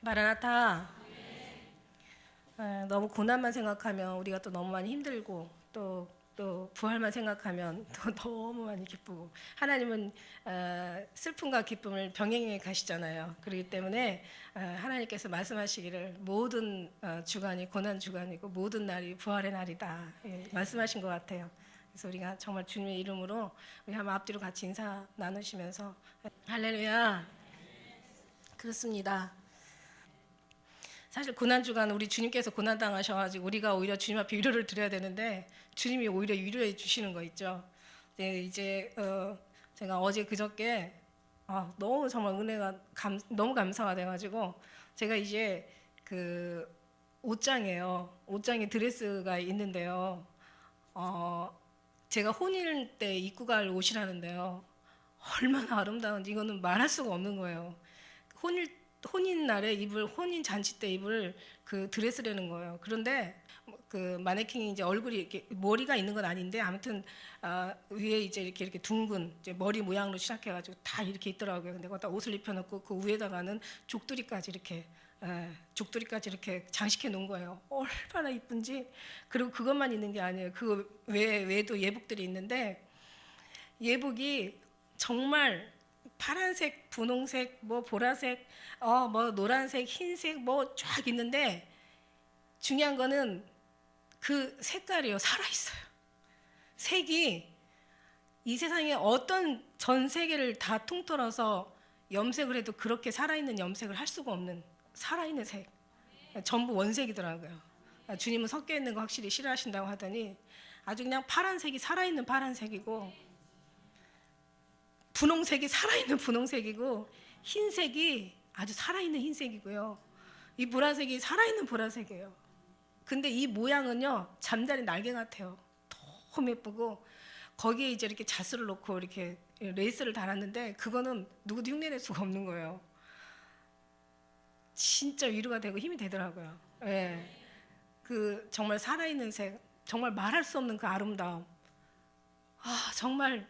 마라나타. 너무 고난만 생각하면 우리가 또 너무 많이 힘들고 또 부활만 생각하면 또 너무 많이 기쁘고, 하나님은 슬픔과 기쁨을 병행해 가시잖아요. 그렇기 때문에 하나님께서 말씀하시기를 모든 주간이 고난 주간이고 모든 날이 부활의 날이다, 말씀하신 것 같아요. 그래서 우리가 정말 주님의 이름으로 우리 한번 앞뒤로 같이 인사 나누시면서 할렐루야. 그렇습니다. 사실 고난주간 우리 주님께서 고난당하셔가지고 우리가 오히려 주님 앞에 위로를 드려야 되는데 주님이 오히려 위로해 주시는 거 있죠. 이제 제가 어제 그저께 너무 정말 은혜가 너무 감사가 돼가지고 제가 이제 그 옷장이에요. 옷장에 드레스가 있는데요. 제가 혼인 때 입고 갈 옷이라는데요. 얼마나 아름다운지 이거는 말할 수가 없는 거예요. 혼인 날에 입을, 혼인 잔치 때 입을 그 드레스라는 거예요. 그런데 그 마네킹이 이제 얼굴이 이렇게 머리가 있는 건 아닌데 아무튼 위에 이제 이렇게 둥근 이제 머리 모양으로 시작해가지고 다 이렇게 있더라고요. 근데 거기다 옷을 입혀놓고 그 위에다가는 족두리까지 이렇게 장식해 놓은 거예요. 얼마나 이쁜지. 그리고 그것만 있는 게 아니에요. 그 외에도 예복들이 있는데 예복이 정말 파란색, 분홍색, 뭐 보라색, 뭐 노란색, 흰색 뭐 쫙 있는데 중요한 거는 그 색깔이요. 살아 있어요. 색이 이 세상에 어떤 전 세계를 다 통틀어서 염색을 해도 그렇게 살아있는 염색을 할 수가 없는 살아있는 색. 전부 원색이더라고요. 주님은 섞여 있는 거 확실히 싫어하신다고 하더니 아주 그냥 파란색이 살아있는 파란색이고, 분홍색이 살아있는 분홍색이고, 흰색이 아주 살아있는 흰색이고요. 이 보라색이 살아있는 보라색이에요. 근데 이 모양은요, 잠자리 날개 같아요. 너무 예쁘고, 거기에 이제 이렇게 자수를 놓고 이렇게 레이스를 달았는데 그거는 누구도 흉내낼 수가 없는 거예요. 진짜 위로가 되고 힘이 되더라고요. 예. 그 정말 살아있는 색, 정말 말할 수 없는 그 아름다움. 정말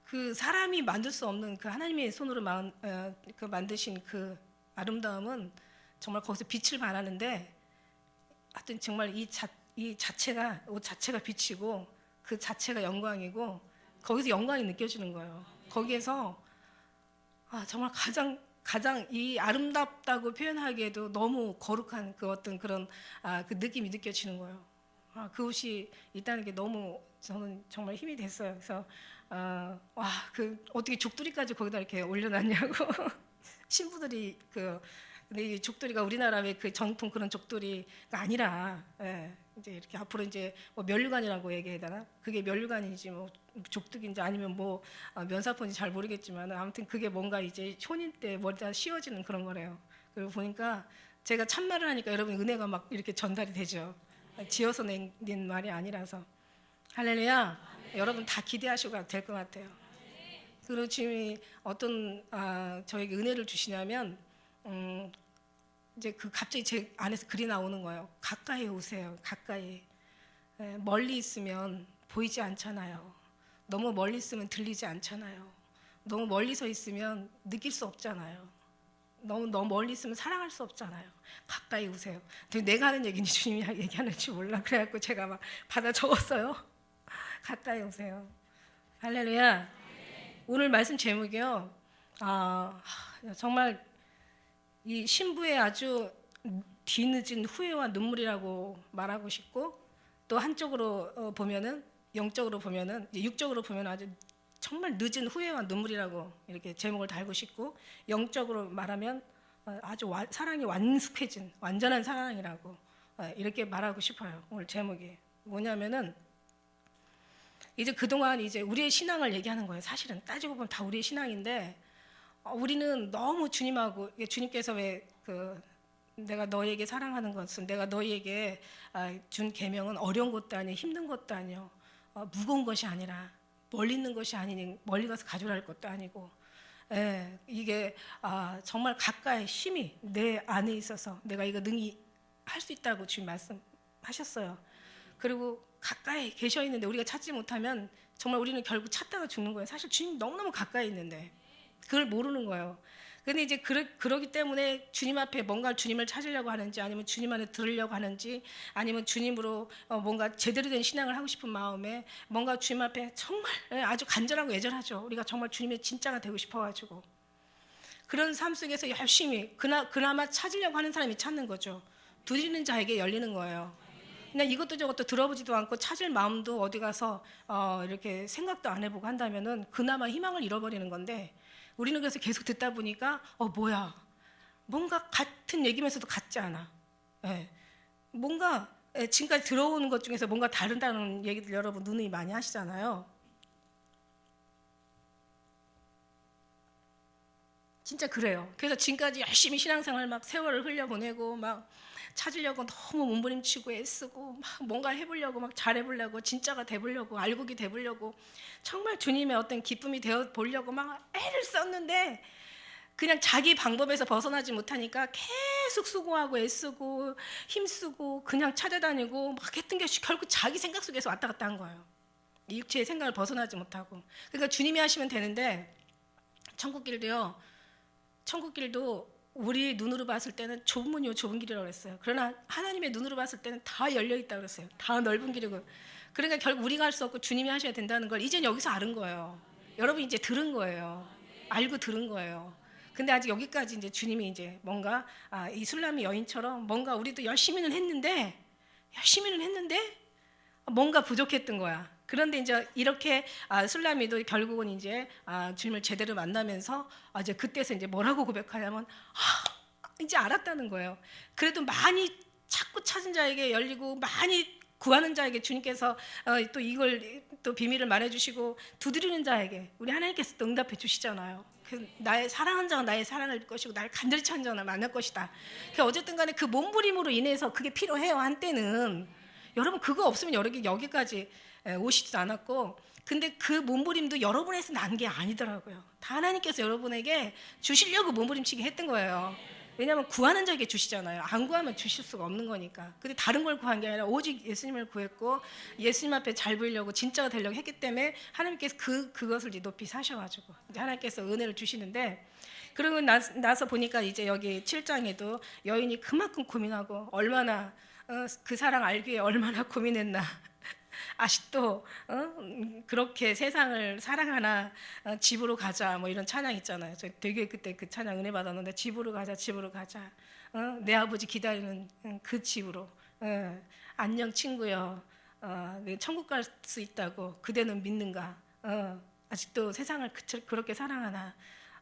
그 사람이 만들 수 없는 그 하나님의 손으로 만드신 그 아름다움은 정말 거기서 빛을 발하는데, 하여튼 정말 이 자체가, 옷 자체가 빛이고 그 자체가 영광이고, 거기서 영광이 느껴지는 거예요. 거기에서 정말 가장 이 아름답다고 표현하기에도 너무 거룩한 그 어떤 그런 그 느낌이 느껴지는 거예요. 그 옷이 있다는 게 너무 저는 정말 힘이 됐어요. 그래서 그 어떻게 족두리까지 거기다 이렇게 올려놨냐고 신부들이 근데 이 족두리가 우리나라의 그 전통 그런 족두리가 아니라, 이제 이렇게 앞으로 이제 뭐 면류관이라고 얘기해야 되나? 그게 면류관인지 뭐 족두기인지 아니면 뭐 면사포인지 잘 모르겠지만 아무튼 그게 뭔가 이제 혼인 때 머리다 씌워지는 그런 거래요. 그리고 보니까 제가 참말을 하니까 여러분 은혜가 막 이렇게 전달이 되죠. 지어서 낸 말이 아니라서. 할렐루야. 여러분 다 기대하셔도 될 것 같아요. 그리고 주님이 어떤 저에게 은혜를 주시냐면 이제 갑자기 제 안에서 글이 나오는 거예요. 가까이 오세요. 가까이. 멀리 있으면 보이지 않잖아요. 너무 멀리 있으면 들리지 않잖아요. 너무 멀리서 있으면 느낄 수 없잖아요. 너무 멀리 있으면 사랑할 수 없잖아요. 가까이 오세요. 내가 하는 얘기인지 주님이 얘기하는지 몰라. 그래갖고 제가 막 받아 적었어요. 가까이 오세요. 할렐루야. 오늘 말씀 제목이요. 정말 이 신부의 아주 뒤늦은 후회와 눈물이라고 말하고 싶고, 또 한쪽으로 보면은, 영적으로 보면은, 육적으로 보면 아주 정말 늦은 후회와 눈물이라고 이렇게 제목을 달고 싶고, 영적으로 말하면 아주 사랑이 완숙해진 완전한 사랑이라고 이렇게 말하고 싶어요. 오늘 제목이 뭐냐면은, 이제 그동안 이제 우리의 신앙을 얘기하는 거예요. 사실은 따지고 보면 다 우리의 신앙인데, 우리는 너무 주님하고, 주님께서 왜 내가 너에게 사랑하는 것은, 내가 너에게 준 계명은 어려운 것도 아니요 힘든 것도 아니요 무거운 것이 아니라, 멀리 있는 것이 아니니 멀리 가서 가져라 할 것도 아니고, 이게 정말 가까이 힘이 내 안에 있어서 내가 이거 능히 할 수 있다고 주님 말씀하셨어요. 그리고 가까이 계셔 있는데 우리가 찾지 못하면 정말 우리는 결국 찾다가 죽는 거예요. 사실 주님 너무너무 가까이 있는데 그걸 모르는 거예요. 근데 이제 그러기 때문에 주님 앞에 뭔가 주님을 찾으려고 하는지, 아니면 주님 안에 들으려고 하는지, 아니면 주님으로 뭔가 제대로 된 신앙을 하고 싶은 마음에 뭔가 주님 앞에 정말 아주 간절하고 애절하죠. 우리가 정말 주님의 진짜가 되고 싶어가지고 그런 삶 속에서 열심히 그나마 찾으려고 하는 사람이 찾는 거죠. 두드리는 자에게 열리는 거예요. 그냥 이것도 저것도 들어보지도 않고 찾을 마음도 어디 가서 이렇게 생각도 안 해보고 한다면은 그나마 희망을 잃어버리는 건데, 우리는 그래서 계속 듣다 보니까 뭐야, 뭔가 같은 얘기면서도 같지 않아. 예. 뭔가 지금까지 들어오는 것 중에서 뭔가 다른다는 얘기들 여러분 누누이 많이 하시잖아요. 진짜 그래요. 그래서 지금까지 열심히 신앙생활 막 세월을 흘려보내고 막 찾으려고 너무 몸부림치고 애쓰고 막 뭔가 해보려고 막 잘해보려고 진짜가 돼보려고 알곡이 돼보려고 정말 주님의 어떤 기쁨이 되어 보려고 막 애를 썼는데, 그냥 자기 방법에서 벗어나지 못하니까 계속 수고하고 애쓰고 힘쓰고 그냥 찾아다니고 막 했던 게 결국 자기 생각 속에서 왔다 갔다 한 거예요. 이 육체의 생각을 벗어나지 못하고. 그러니까 주님이 하시면 되는데, 천국길도 우리 눈으로 봤을 때는 좁은 문이요 좁은 길이라고 그랬어요. 그러나 하나님의 눈으로 봤을 때는 다 열려 있다고 그랬어요. 다 넓은 길이고. 그러니까 결국 우리가 할 수 없고 주님이 하셔야 된다는 걸 이제 여기서 알은 거예요. 여러분 이제 들은 거예요. 알고 들은 거예요. 근데 아직 여기까지 이제 주님이 이제 뭔가 이 술람이 여인처럼 뭔가 우리도 열심히는 했는데 뭔가 부족했던 거야. 그런데 이제 이렇게 술람이도 결국은 이제 주님을 제대로 만나면서 이제 그때서 이제 뭐라고 고백하냐면 이제 알았다는 거예요. 그래도 많이 찾고 찾은 자에게 열리고 많이 구하는 자에게 주님께서 또 이걸 또 비밀을 말해주시고 두드리는 자에게 우리 하나님께서 또 응답해 주시잖아요. 나의 사랑하는 자가 나의 사랑할 것이고 나를 간절히 찾는 자가 나를 만날 것이다. 어쨌든 간에 그 몸부림으로 인해서 그게 필요해요. 한때는 여러분 그거 없으면 여기까지 오시지도 않았고, 근데 그 몸부림도 여러분에서 난 게 아니더라고요. 다 하나님께서 여러분에게 주시려고 몸부림치게 했던 거예요. 왜냐하면 구하는 자에게 주시잖아요. 안 구하면 주실 수가 없는 거니까. 근데 다른 걸 구한 게 아니라 오직 예수님을 구했고 예수님 앞에 잘 보이려고 진짜가 되려고 했기 때문에 하나님께서 그것을 이제 높이 사셔가지고 이제 하나님께서 은혜를 주시는데, 그러고 나서 보니까 이제 여기 7장에도 여인이 그만큼 고민하고 얼마나 그 사랑 알기에 얼마나 고민했나. 아직도 그렇게 세상을 사랑하나, 집으로 가자 뭐 이런 찬양 있잖아요. 저 되게 그때 그 찬양 은혜 받았는데, 집으로 가자 내 아버지 기다리는 그 집으로. 안녕 친구여, 내 천국 갈 수 있다고 그대는 믿는가. 아직도 세상을 그렇게 사랑하나.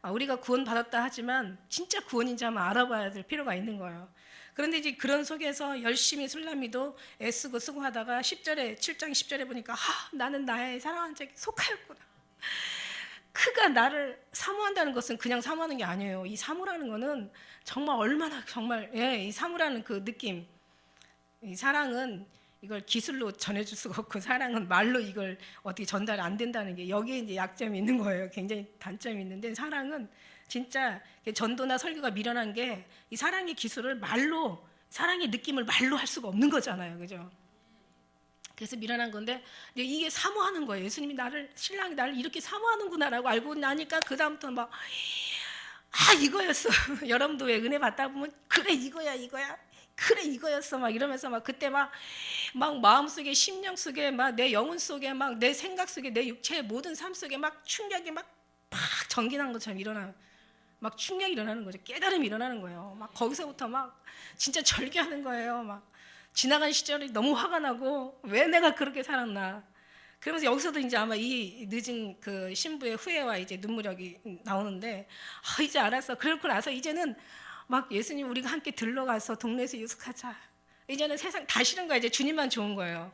우리가 구원 받았다 하지만 진짜 구원인지 한번 알아봐야 될 필요가 있는 거예요. 그런데 이제 그런 속에서 열심히 술람이도 애쓰고 쓰고 하다가 7장 10절에 보니까 나는 나의 사랑하는 자에게 속하였구나. 그가 나를 사모한다는 것은 그냥 사모하는 게 아니에요. 이 사모라는 거는 정말 얼마나 정말 이 사모라는 그 느낌, 이 사랑은 이걸 기술로 전해줄 수가 없고 사랑은 말로 이걸 어떻게 전달이 안 된다는 게 여기에 이제 약점이 있는 거예요. 굉장히 단점이 있는데, 사랑은 진짜 전도나 설교가 미련한 게 이 사랑의 기술을 말로, 사랑의 느낌을 말로 할 수가 없는 거잖아요. 그죠? 그래서 미련한 건데 이게 사모하는 거예요. 예수님이 신랑이 나를 이렇게 사모하는구나라고 알고 나니까 그 다음부터 막 이거였어. 여러분도 왜 은혜 받다 보면 그래 이거야 그래 이거였어 막 이러면서 막 그때 막 마음속에 심령 속에 막 내 영혼 속에 막 내 생각 속에 내 육체의 모든 삶 속에 막 충격이 막 전기난 것처럼 막 충격이 일어나는 거죠. 깨달음이 일어나는 거예요. 막 거기서부터 막 진짜 절규하는 거예요. 막 지나간 시절이 너무 화가 나고 왜 내가 그렇게 살았나. 그러면서 여기서도 이제 아마 이 늦은 그 신부의 후회와 이제 눈물이 나오는데 이제 알았어. 그러고 나서 이제는 막 예수님 우리가 함께 들러가서 동네에서 유숙하자. 이제는 세상 다 싫은 거야. 이제 주님만 좋은 거예요.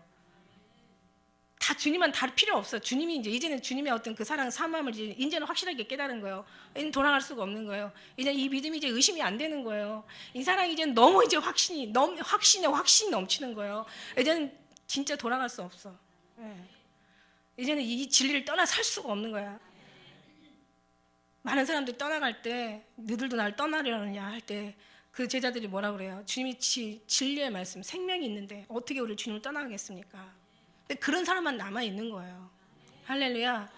다 주님만 다 필요 없어. 주님이 이제는 주님의 어떤 그 사랑 사모함을 이제는 확실하게 깨달은 거예요. 이제는 돌아갈 수가 없는 거예요. 이제 이 믿음이 이제 의심이 안 되는 거예요. 이 사랑이 이제 너무 이제 확신이 넘치는 거예요. 이제는 진짜 돌아갈 수 없어. 이제는 이 진리를 떠나 살 수가 없는 거야. 많은 사람들이 떠나갈 때 너희들도 날 떠나려느냐 할 때 그 제자들이 뭐라 그래요? 주님이 진리의 말씀, 생명이 있는데 어떻게 우리를 주님을 떠나가겠습니까? 근데 그런 사람만 남아 있는 거예요. 할렐루야.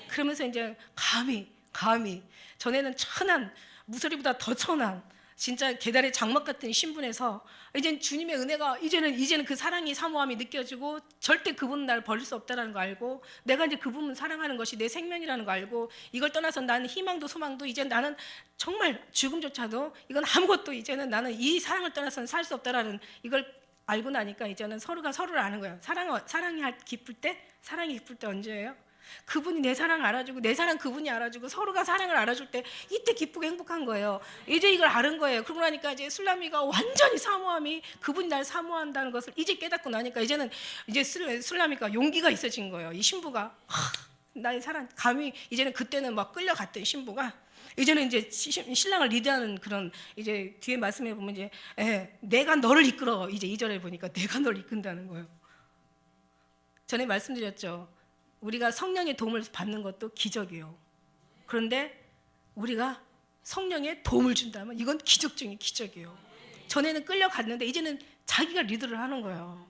그러면서 이제 감히 전에는 천한 무소리보다 더 천한 진짜 계달의 장막 같은 신분에서 이제는 주님의 은혜가 이제는 그 사랑이 사모함이 느껴지고 절대 그분은 나를 버릴 수 없다는 거 알고 내가 이제 그분을 사랑하는 것이 내 생명이라는 거 알고 이걸 떠나서 나는 희망도 소망도 이제 나는 정말 죽음조차도 이건 아무것도 이제는 나는 이 사랑을 떠나서는 살 수 없다라는 이걸 알고 나니까 이제는 서로가 서로를 아는 거예요. 사랑이 기쁠 때 언제예요? 그분이 내 사랑을 알아주고 내 사랑 그분이 알아주고 서로가 사랑을 알아줄 때 이때 기쁘고 행복한 거예요. 이제 이걸 아는 거예요. 그러고 나니까 이제 술라미가 완전히 사모함이 그분이 날 사모한다는 것을 이제 깨닫고 나니까 이제는 이제 술라미가 용기가 있어진 거예요. 이 신부가 나의 사랑 감히 이제는 그때는 막 끌려갔던 신부가 이제는 이제 신랑을 리드하는 그런 이제 뒤에 말씀해 보면 이제 내가 너를 이끌어 이제 2절에 보니까 내가 너를 이끈다는 거예요. 전에 말씀드렸죠. 우리가 성령의 도움을 받는 것도 기적이에요. 그런데 우리가 성령의 도움을 준다면 이건 기적 중에 기적이에요. 전에는 끌려갔는데 이제는 자기가 리드를 하는 거예요.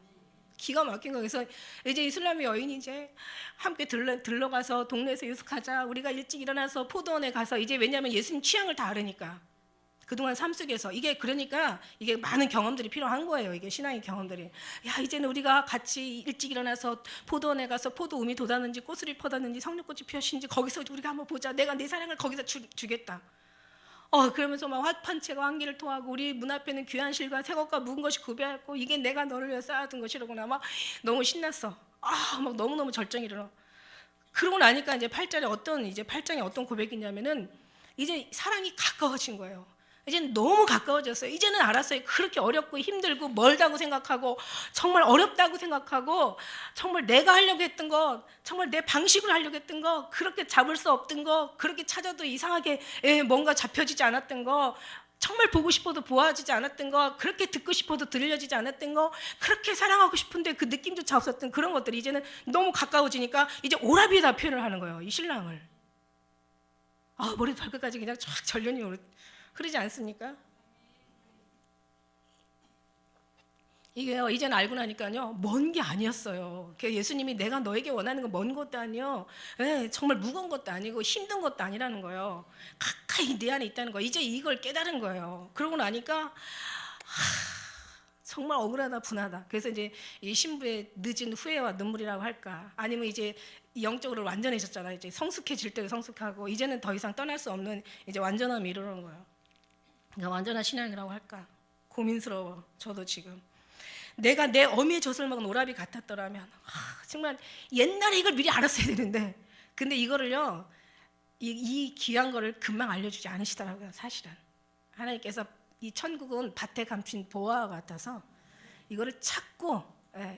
기가 막힌 거예요. 그래서 이제 이슬람의 여인이 이제 함께 들러가서 동네에서 유숙하자. 우리가 일찍 일어나서 포도원에 가서 이제 왜냐하면 예수님 취향을 다 알으니까 그동안 삶 속에서 그러니까 이게 많은 경험들이 필요한 거예요. 이게 신앙의 경험들이. 야 이제는 우리가 같이 일찍 일어나서 포도원에 가서 포도 um이 돋았는지 꽃술이 퍼졌는지 성령꽃이 피었는지 거기서 우리가 한번 보자. 내가 내 사랑을 거기서 주겠다. 그러면서 막 화판채가 환기를 토하고 우리 문 앞에는 귀한실과 새것과 묵은 것이 구비하였고 이게 내가 너를 위해 쌓아둔 것이라고나 막 너무 신났어. 막 너무너무 절정이 일어나. 그러고 나니까 이제 8장에 어떤 고백이냐면은 이제 사랑이 가까워진 거예요. 이제는 너무 가까워졌어요. 이제는 알았어요. 그렇게 어렵고 힘들고 멀다고 생각하고 정말 어렵다고 생각하고 정말 내가 하려고 했던 거 정말 내 방식으로 하려고 했던 거 그렇게 잡을 수 없던 거 그렇게 찾아도 이상하게 뭔가 잡혀지지 않았던 거 정말 보고 싶어도 보아지지 않았던 거 그렇게 듣고 싶어도 들려지지 않았던 거 그렇게 사랑하고 싶은데 그 느낌조차 없었던 그런 것들이 이제는 너무 가까워지니까 이제 오라비에다 표현을 하는 거예요. 이 신랑을. 머리부터 발끝까지 그냥 쫙 전련이 그러지 않습니까? 이게요 이제는 알고 나니까요 먼 게 아니었어요. 예수님이 내가 너에게 원하는 건 먼 것도 아니요 정말 무거운 것도 아니고 힘든 것도 아니라는 거예요. 가까이 내 안에 있다는 거 이제 이걸 깨달은 거예요. 그러고 나니까 정말 억울하다 분하다. 그래서 이제 이 신부의 늦은 후회와 눈물이라고 할까 아니면 이제 영적으로 완전해졌잖아요. 이제 성숙해질 때도 성숙하고 이제는 더 이상 떠날 수 없는 이제 완전함이 이르는 거예요. 그러니까 완전한 신앙이라고 할까 고민스러워. 저도 지금 내가 내 어미의 젖을 먹은 오라비 같았더라면 정말 옛날에 이걸 미리 알았어야 되는데 근데 이거를요 이 귀한 거를 금방 알려주지 않으시더라고요. 사실은 하나님께서 이 천국은 밭에 감춘 보화와 같아서 이거를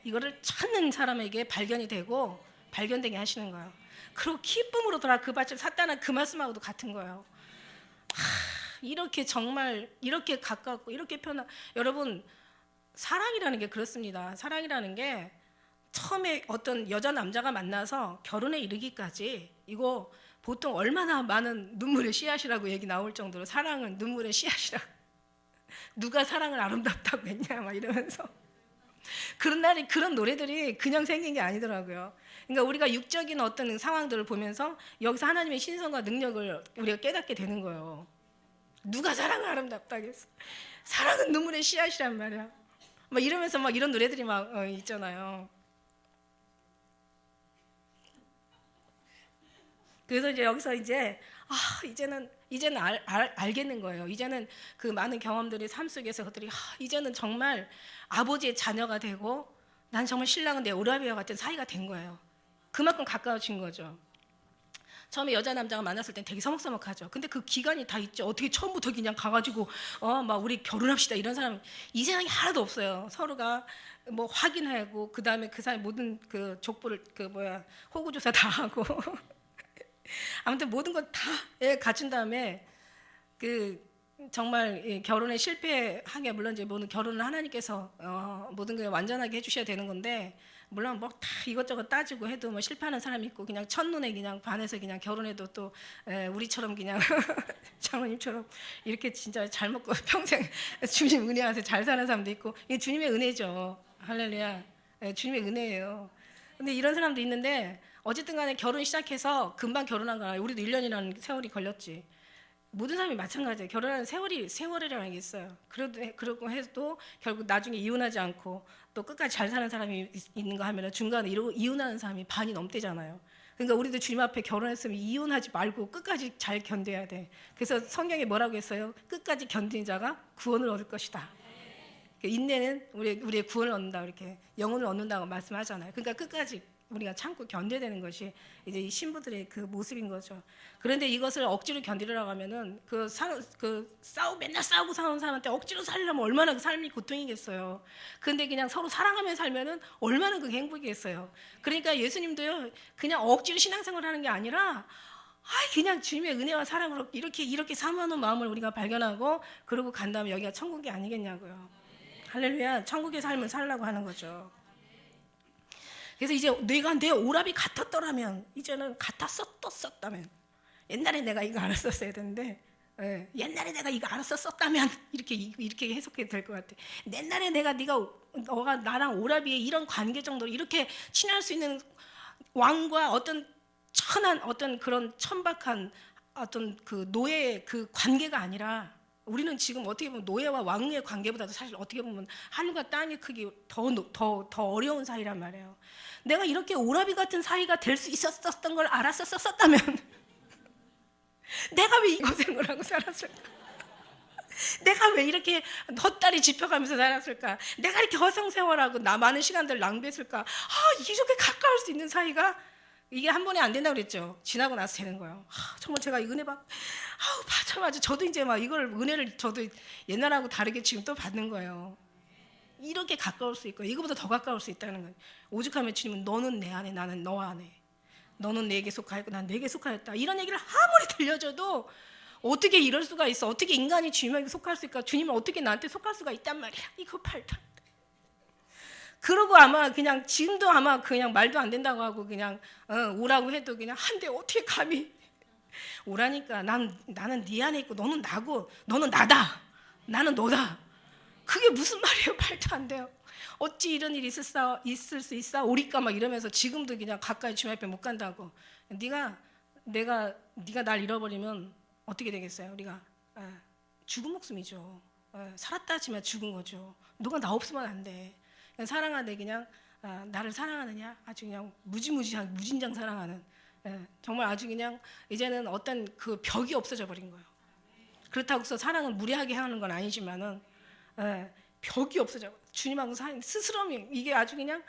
이거를 찾는 사람에게 발견이 되고 발견되게 하시는 거예요. 그리고 기쁨으로 돌아 그 밭을 샀다는 그 말씀하고도 같은 거예요. 이렇게 정말 이렇게 가깝고 이렇게 편한 여러분 사랑이라는 게 그렇습니다. 사랑이라는 게 처음에 어떤 여자 남자가 만나서 결혼에 이르기까지 이거 보통 얼마나 많은 눈물의 씨앗이라고 얘기 나올 정도로 사랑은 눈물의 씨앗이라 누가 사랑을 아름답다고 했냐 막 이러면서 그런 노래들이 그냥 생긴 게 아니더라고요. 그러니까 우리가 육적인 어떤 상황들을 보면서 여기서 하나님의 신성과 능력을 우리가 깨닫게 되는 거예요. 누가 사랑을 아름답다고 했어? 사랑은 눈물의 씨앗이란 말이야. 막 이러면서 막 이런 노래들이 막 있잖아요. 그래서 이제 여기서 이제는 알겠는 거예요. 이제는 그 많은 경험들이 삶 속에서 그들이 이제는 정말 아버지의 자녀가 되고 난 정말 신랑은 내 오라비와 같은 사이가 된 거예요. 그만큼 가까워진 거죠. 처음에 여자 남자가 만났을 땐 되게 서먹서먹하죠. 근데 그 기간이 다 있죠. 어떻게 처음부터 그냥 가가지고 막 우리 결혼합시다 이런 사람 이 세상에 하나도 없어요. 서로가 뭐 확인하고 그 다음에 그 사람 모든 그 족보를 호구조사 다 하고 아무튼 모든 걸 다 갖춘 다음에 정말 결혼에 실패하게 물론 이제 모든 결혼을 하나님께서 모든 걸 완전하게 해주셔야 되는 건데 물론 뭐 다 이것저것 따지고 해도 뭐 실패하는 사람이 있고 그냥 첫눈에 그냥 반해서 그냥 결혼해도 또 우리처럼 그냥 장모님처럼 이렇게 진짜 잘 먹고 평생 주님 은혜하서 잘 사는 사람도 있고 이게 주님의 은혜죠. 할렐루야. 주님의 은혜예요. 근데 이런 사람도 있는데 어쨌든 간에 결혼 시작해서 금방 결혼한 거야. 우리도 1년이라는 세월이 걸렸지. 모든 사람이 마찬가지예요. 결혼하는 세월이라는 게 있어요. 그러고 해도 결국 나중에 이혼하지 않고 또 끝까지 잘 사는 사람이 있는 거 하면은 중간에 이혼하는 사람이 반이 넘대잖아요. 그러니까 우리도 주님 앞에 결혼했으면 이혼하지 말고 끝까지 잘 견뎌야 돼. 그래서 성경에 뭐라고 했어요? 끝까지 견디는 자가 구원을 얻을 것이다. 인내는 우리의 구원을 얻는다, 이렇게 영혼을 얻는다고 말씀하잖아요. 그러니까 끝까지 우리가 참고 견뎌야 되는 것이 이제 이 신부들의 그 모습인 거죠. 그런데 이것을 억지로 견디려고 하면은 맨날 싸우고 사는 사람한테 억지로 살려면 얼마나 그 삶이 고통이겠어요. 근데 그냥 서로 사랑하며 살면은 얼마나 그게 행복이겠어요. 그러니까 예수님도요, 그냥 억지로 신앙생활하는 게 아니라 그냥 주님의 은혜와 사랑으로 이렇게 사모하는 마음을 우리가 발견하고 그러고 간 다음에 여기가 천국이 아니겠냐고요. 할렐루야. 천국의 삶을 살라고 하는 거죠. 그래서 이제 내가 내 오랍이 같았더라면, 이제는 같았었다면, 옛날에 내가 이거 알았었어야 되는데, 옛날에 내가 이거 알았었다면 이렇게 해석해도 될 것 같아. 옛날에 너가 나랑 오랍이의 이런 관계 정도로 이렇게 친할 수 있는 왕과 어떤 천한 어떤 그런 천박한 어떤 그 노예의 그 관계가 아니라, 우리는 지금 어떻게 보면 노예와 왕의 관계보다도 사실 어떻게 보면 하늘과 땅의 크기 더 어려운 사이란 말이에요. 내가 이렇게 오라비 같은 사이가 될 수 있었던 걸 알았었다면 내가 왜 이 고생을 하고 살았을까? 내가 왜 이렇게 헛다리 짚어가면서 살았을까? 내가 이렇게 허송세월하고 많은 시간들을 낭비했을까? 이렇게 가까울 수 있는 사이가, 이게 한 번에 안 된다고 그랬죠. 지나고 나서 되는 거예요. 정말 제가 이 은혜 맞아. 저도 이제 막 이걸 은혜를 저도 옛날하고 다르게 지금 또 받는 거예요. 이렇게 가까울 수 있고 이거보다 더 가까울 수 있다는 거예요. 오죽하면 주님은 너는 내 안에, 나는 너 안에. 너는 내게 속하였고 난 내게 속하였다. 이런 얘기를 아무리 들려줘도 어떻게 이럴 수가 있어? 어떻게 인간이 주님에게 속할 수 있을까? 주님은 어떻게 나한테 속할 수가 있단 말이야? 이거 말도 안 돼. 그러고 아마 그냥 지금도 아마 그냥 말도 안 된다고 하고 그냥 오라고 해도 그냥 한데 어떻게 감히 오라니까. 나는 네 안에 있고 너는 나고, 너는 나다, 나는 너다. 그게 무슨 말이에요? 말도 안 돼요. 어찌 이런 일이 있을 수 있어? 오리까 막 이러면서 지금도 그냥 가까이 주님 앞에 못 간다고. 네가 날 잃어버리면 어떻게 되겠어요? 우리가 죽은 목숨이죠. 살았다 하지만 죽은 거죠. 너가 나 없으면 안 돼. 그냥 사랑하되 그냥 나를 사랑하느냐? 아주 그냥 무지무지한 무진장 사랑하는, 정말 아주 그냥 이제는 어떤 그 벽이 없어져 버린 거예요. 그렇다고 해서 사랑은 무례하게 하는 건 아니지만은 벽이 없어져. 주님하고 스스럼이, 이게 아주 그냥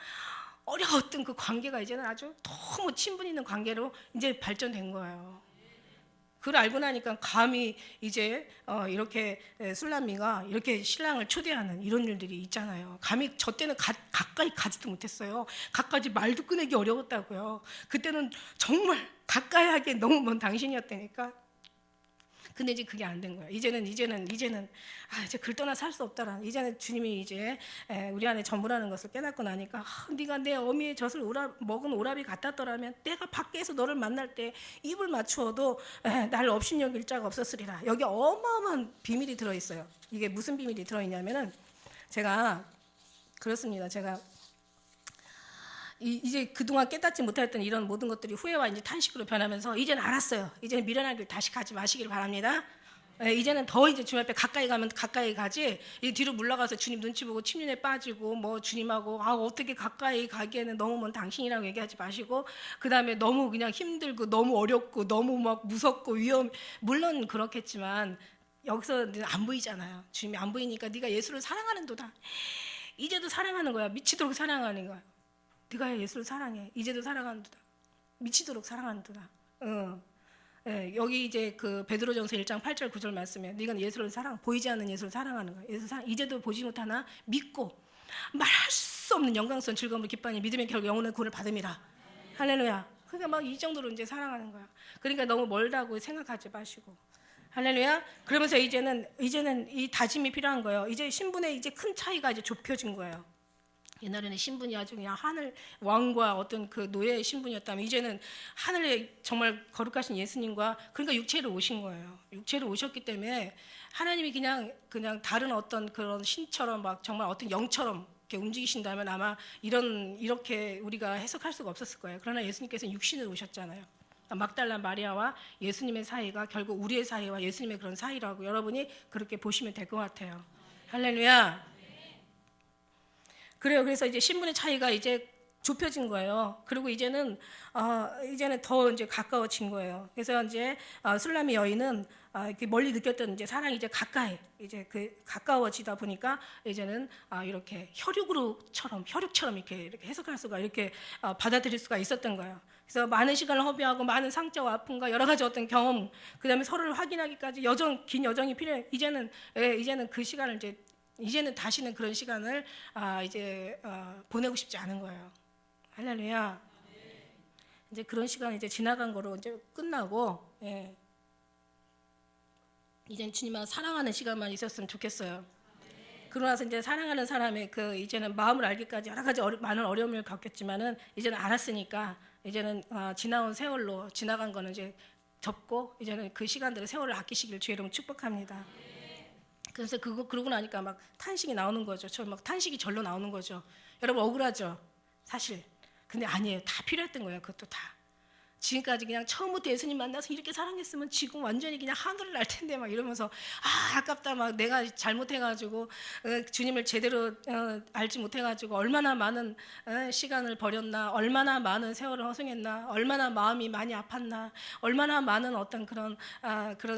어려웠던 그 관계가 이제는 아주 너무 친분 있는 관계로 이제 발전된 거예요. 그걸 알고 나니까 감히 이제 이렇게 술람미가 이렇게 신랑을 초대하는 이런 일들이 있잖아요. 감히 저 때는 가까이 가지도 못했어요. 가까이 말도 꺼내기 어려웠다고요. 그때는 정말 가까이 하기에 너무 먼 당신이었다니까. 근데 이제 그게 안 된 거예요. 이제는 이제 글 떠나 살 수 없다라는, 이제는 주님이 이제 우리 안에 전부라는 것을 깨닫고 나니까, 네가 내 어미의 젖을 먹은 오랍이 같았더라면 내가 밖에서 너를 만날 때 입을 맞추어도 날 업신여길 자가 없었으리라. 여기 어마어마한 비밀이 들어있어요. 이게 무슨 비밀이 들어있냐면은, 제가 그렇습니다. 제가 이제 그동안 깨닫지 못했던 이런 모든 것들이 후회와 이제 탄식으로 변하면서 이제는 알았어요. 이제는 미련한 길 다시 가지 마시길 바랍니다. 이제는 더 이제 주님 앞에 가까이 가면 가까이 가지, 이 뒤로 물러가서 주님 눈치 보고 침륜에 빠지고 뭐 주님하고 어떻게 가까이 가기에는 너무 먼 당신이라고 얘기하지 마시고, 그 다음에 너무 그냥 힘들고 너무 어렵고 너무 막 무섭고 물론 그렇겠지만 여기서 안 보이잖아요. 주님이 안 보이니까 네가 예수를 사랑하는 도다. 이제도 사랑하는 거야. 미치도록 사랑하는 거야. 네가 예수를 사랑해. 이제도 사랑하는 도다. 미치도록 사랑하는 도다. 여기 이제 그 베드로전서 1장 8절 9절 말씀에 네가 예수를 보이지 않는 예수를 사랑하는 거야. 이제도 보지 못하나 믿고 말할 수 없는 영광스러운 즐거움을 기뻐하니 믿음의 결국 영혼의 구원을 받음이라. 할렐루야. 그러니까 막 이 정도로 이제 사랑하는 거야. 그러니까 너무 멀다고 생각하지 마시고. 할렐루야. 그러면서 이제는 이 다짐이 필요한 거예요. 이제 신분의 이제 큰 차이가 이제 좁혀진 거예요. 옛날에는 신분이 아주 그냥 하늘 왕과 어떤 그 노예의 신분이었다면, 이제는 하늘에 정말 거룩하신 예수님과, 그러니까 육체로 오신 거예요. 육체로 오셨기 때문에 하나님이 그냥 다른 어떤 그런 신처럼 막 정말 어떤 영처럼 이렇게 움직이신다면 아마 이렇게 우리가 해석할 수가 없었을 거예요. 그러나 예수님께서는 육신으로 오셨잖아요. 막달라 마리아와 예수님의 사이가 결국 우리의 사이와 예수님의 그런 사이라고 여러분이 그렇게 보시면 될 것 같아요. 할렐루야. 그래요. 그래서 이제 신분의 차이가 이제 좁혀진 거예요. 그리고 이제는 더 이제 가까워진 거예요. 그래서 이제 술람이 여인은 이렇게 멀리 느꼈던 이제 사랑이 이제 가까이 이제 그 가까워지다 보니까 이제는 이렇게 혈육처럼 이렇게 해석할 수가 이렇게 받아들일 수가 있었던 거예요. 그래서 많은 시간을 허비하고 많은 상처와 아픔과 여러 가지 어떤 경험, 그다음에 서로를 확인하기까지 긴 여정이 필요해. 이제는 그 시간을 이제는 다시는 그런 시간을 보내고 싶지 않은 거예요. 할렐루야. 이제 그런 시간이 이제 지나간 거로 이제 끝나고, 이젠 주님만 사랑하는 시간만 있었으면 좋겠어요. 그러고 나서 이제 사랑하는 사람의 이제는 마음을 알기까지 여러 가지 많은 어려움을 겪었지만은 이제는 알았으니까 이제는 지나온 세월로 지나간 거는 이제 접고 이제는 그 시간들의 세월을 아끼시길 주의 이름으로 축복합니다. 그래서 그러고 나니까 막 탄식이 나오는 거죠. 저 막 탄식이 절로 나오는 거죠. 여러분 억울하죠, 사실. 근데 아니에요. 다 필요했던 거예요. 그것도 다. 지금까지 그냥 처음부터 예수님 만나서 이렇게 사랑했으면 지금 완전히 그냥 하늘을 날 텐데 막 이러면서 아깝다, 막 내가 잘못해가지고 주님을 제대로 알지 못해가지고 얼마나 많은 시간을 버렸나, 얼마나 많은 세월을 허송했나, 얼마나 마음이 많이 아팠나, 얼마나 많은 어떤 그런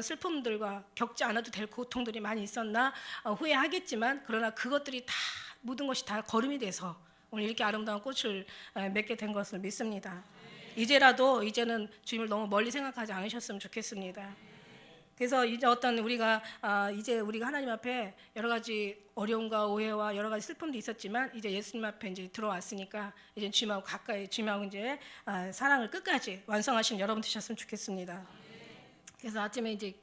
슬픔들과 겪지 않아도 될 고통들이 많이 있었나 후회하겠지만, 그러나 그것들이 다 모든 것이 다 거름이 돼서 오늘 이렇게 아름다운 꽃을 맺게 된 것을 믿습니다. 이제는 주님을 너무 멀리 생각하지 않으셨으면 좋겠습니다. 그래서 이제 우리가 하나님 앞에 여러 가지 어려움과 오해와 여러 가지 슬픔도 있었지만 이제 예수님 앞에 이제 들어왔으니까 이제 주님하고 이제 사랑을 끝까지 완성하신 여러분 되셨으면 좋겠습니다. 그래서 아침에 이제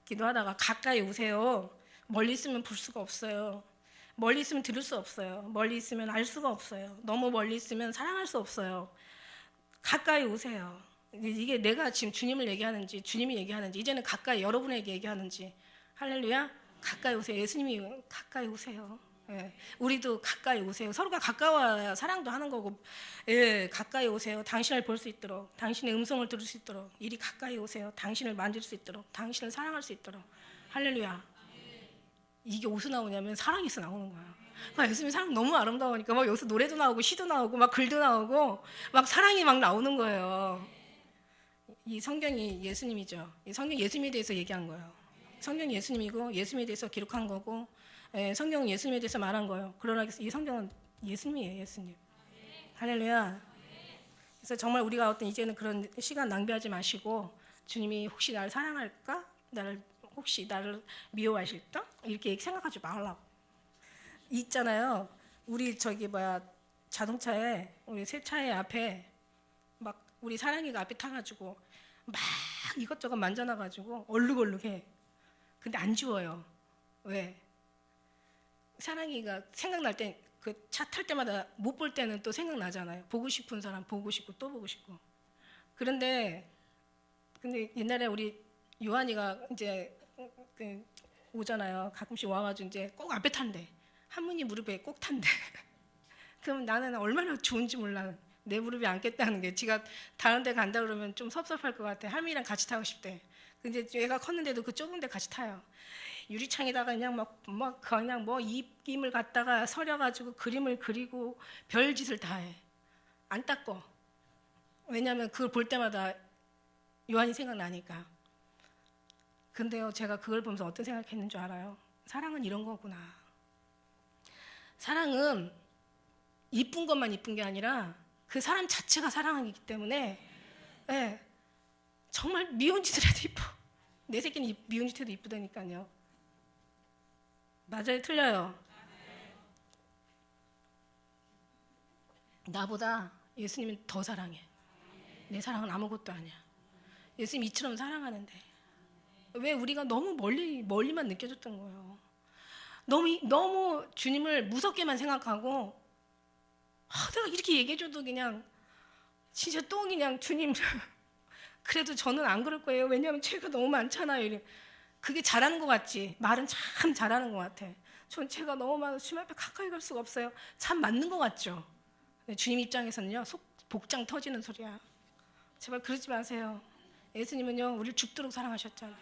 기도하다가 가까이 오세요. 멀리 있으면 볼 수가 없어요. 멀리 있으면 들을 수 없어요. 멀리 있으면 알 수가 없어요. 너무 멀리 있으면 사랑할 수 없어요. 가까이 오세요. 이게 내가 지금 주님을 얘기하는지 주님이 얘기하는지, 이제는 가까이 여러분에게 얘기하는지. 할렐루야. 가까이 오세요. 예수님이 가까이 오세요. 우리도 가까이 오세요. 서로가 가까워야 사랑도 하는 거고, 가까이 오세요. 당신을 볼 수 있도록, 당신의 음성을 들을 수 있도록, 이리 가까이 오세요. 당신을 만질 수 있도록, 당신을 사랑할 수 있도록. 할렐루야. 이게 어디서 나오냐면 사랑에서 나오는 거야. 예수님 사랑 너무 아름다우니까 막 여기서 노래도 나오고 시도 나오고 막 글도 나오고 막 사랑이 막 나오는 거예요. 이 성경이 예수님이죠. 이 성경 예수님에 대해서 얘기한 거예요. 성경이 예수님이고 예수님에 대해서 기록한 거고, 성경은 예수님에 대해서 말한 거예요. 그러나 이 성경은 예수님이에요. 예수님. 할렐루야. 그래서 정말 우리가 이제는 그런 시간 낭비하지 마시고, 주님이 혹시 나를 사랑할까? 혹시 나를 미워하실까? 이렇게 생각하지 말라고. 있잖아요. 우리 자동차에 우리 새 차의 앞에 막 우리 사랑이가 앞에 타가지고 막 이것저것 만져놔가지고 얼룩얼룩해. 근데 안 지워요. 왜? 사랑이가 생각날 때 그 차 탈 때마다 못 볼 때는 또 생각나잖아요. 보고 싶은 사람 보고 싶고 또 보고 싶고. 근데 옛날에 우리 요한이가 이제 오잖아요. 가끔씩 와가지고 이제 꼭 앞에 탄대. 할머니 무릎에 꼭 탄대. 그럼 나는 얼마나 좋은지 몰라. 내 무릎에 앉겠다는 게. 지가 다른 데 간다 그러면 좀 섭섭할 것 같아. 할머니랑 같이 타고 싶대. 근데 얘가 컸는데도 그 좁은 데 같이 타요. 유리창에다가 그냥 그냥 입김을 갖다가 서려가지고 그림을 그리고 별짓을 다 해. 안 닦고. 왜냐면 그걸 볼 때마다 요한이 생각나니까. 근데요, 제가 그걸 보면서 어떤 생각했는 줄 알아요? 사랑은 이런 거구나. 사랑은 이쁜 것만 이쁜 게 아니라 그 사람 자체가 사랑이기 때문에, 정말 미운 짓을 해도 이뻐. 내 새끼는 미운 짓 해도 이쁘다니까요. 맞아요? 틀려요? 나보다 예수님은 더 사랑해. 내 사랑은 아무것도 아니야. 예수님 이처럼 사랑하는데 왜 우리가 너무 멀리만 느껴졌던 거예요. 너무 주님을 무섭게만 생각하고, 내가 이렇게 얘기해줘도 그냥 진짜 또 그냥 주님 그래도 저는 안 그럴 거예요. 왜냐하면 죄가 너무 많잖아요. 그게 잘하는 것 같지? 말은 참 잘하는 것 같아. 전 죄가 너무 많아서 주님 앞에 가까이 갈 수가 없어요. 참 맞는 것 같죠? 주님 입장에서는요, 복장 터지는 소리야. 제발 그러지 마세요. 예수님은요 우리를 죽도록 사랑하셨잖아요.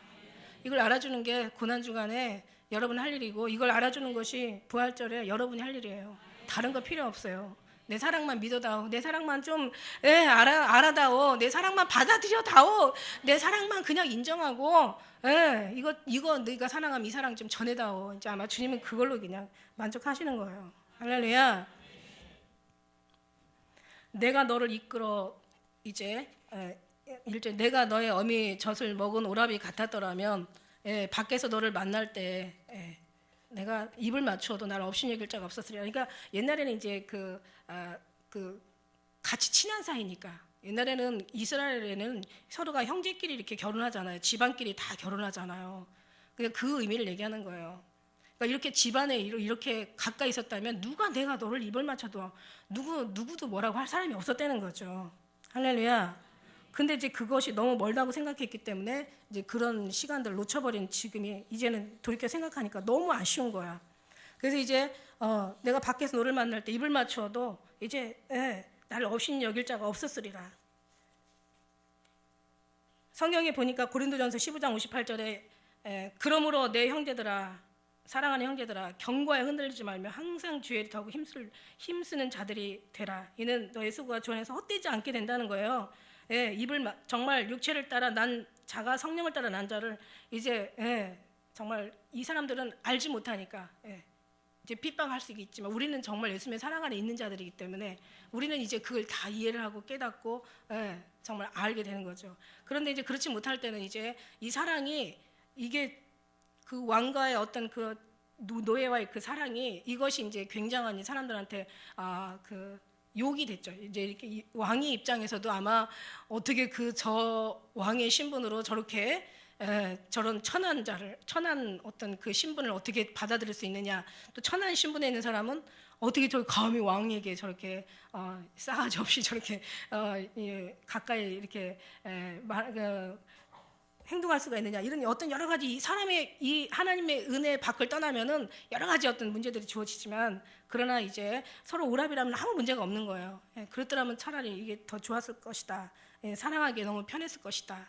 이걸 알아주는 게 고난주간에 여러분 할 일이고, 이걸 알아주는 것이 부활절에 여러분이 할 일이에요. 다른 거 필요 없어요. 내 사랑만 믿어다오. 내 사랑만 좀 알아다오. 내 사랑만 받아들여다오. 내 사랑만 그냥 인정하고, 이거 네가 사랑하면 이 사랑 좀 전해다오. 이제 아마 주님은 그걸로 그냥 만족하시는 거예요. 할렐루야. 내가 너를 이끌어 이제 1절, 내가 너의 어미 젖을 먹은 오라비 같았더라면 밖에서 너를 만날 때 내가 입을 맞추어도 나를 없인 여길 자가 없었으리라. 그러니까 옛날에는 이제 그 같이 친한 사이니까, 옛날에는 이스라엘에는 서로가 형제끼리 이렇게 결혼하잖아요. 집안끼리 다 결혼하잖아요. 그러니까 그 의미를 얘기하는 거예요. 그러니까 이렇게 집안에 이렇게 가까이 있었다면 누가 내가 너를 입을 맞춰도 누구도 뭐라고 할 사람이 없었다는 거죠. 할렐루야. 근데 이제 그것이 너무 멀다고 생각했기 때문에 이제 그런 시간들을 놓쳐버린 지금이 이제는 돌이켜 생각하니까 너무 아쉬운 거야. 그래서 이제 내가 밖에서 너를 만날 때 입을 맞춰도 이제 나를 없인 여길 자가 없었으리라. 성경에 보니까 고린도전서 15장 58절에 그러므로 내 형제들아, 사랑하는 형제들아, 경고에 흔들리지 말며 항상 주의를 더하고 힘쓰는 자들이 되라. 이는 너의 수고가 주 안에서 헛되지 않게 된다는 거예요. 정말 육체를 따라 난 자가 성령을 따라 난 자를 이제 정말 이 사람들은 알지 못하니까 이제 핍박할 수 있지만, 우리는 정말 예수님의 사랑 안에 있는 자들이기 때문에 우리는 이제 그걸 다 이해를 하고 깨닫고 정말 알게 되는 거죠. 그런데 이제 그렇지 못할 때는 이제 이 사랑이, 이게 그 왕과의 어떤 그 노예와의 그 사랑이, 이것이 이제 굉장한 이 사람들한테 그 욕이 됐죠. 이제 이렇게 왕의 입장에서도 아마 어떻게 저 왕의 신분으로 저렇게 저런 천한 어떤 그 신분을 어떻게 받아들일 수 있느냐. 또 천한 신분에 있는 사람은 어떻게 저 감히 왕에게 저렇게 싸가지 없이 저렇게 가까이 이렇게 행동할 수가 있느냐, 이런 어떤 여러 가지 사람의 이 하나님의 은혜 밖을 떠나면은 여러 가지 어떤 문제들이 주어지지만, 그러나 이제 서로 오랍이라면 아무 문제가 없는 거예요. 그렇더라면 차라리 이게 더 좋았을 것이다. 사랑하기 너무 편했을 것이다.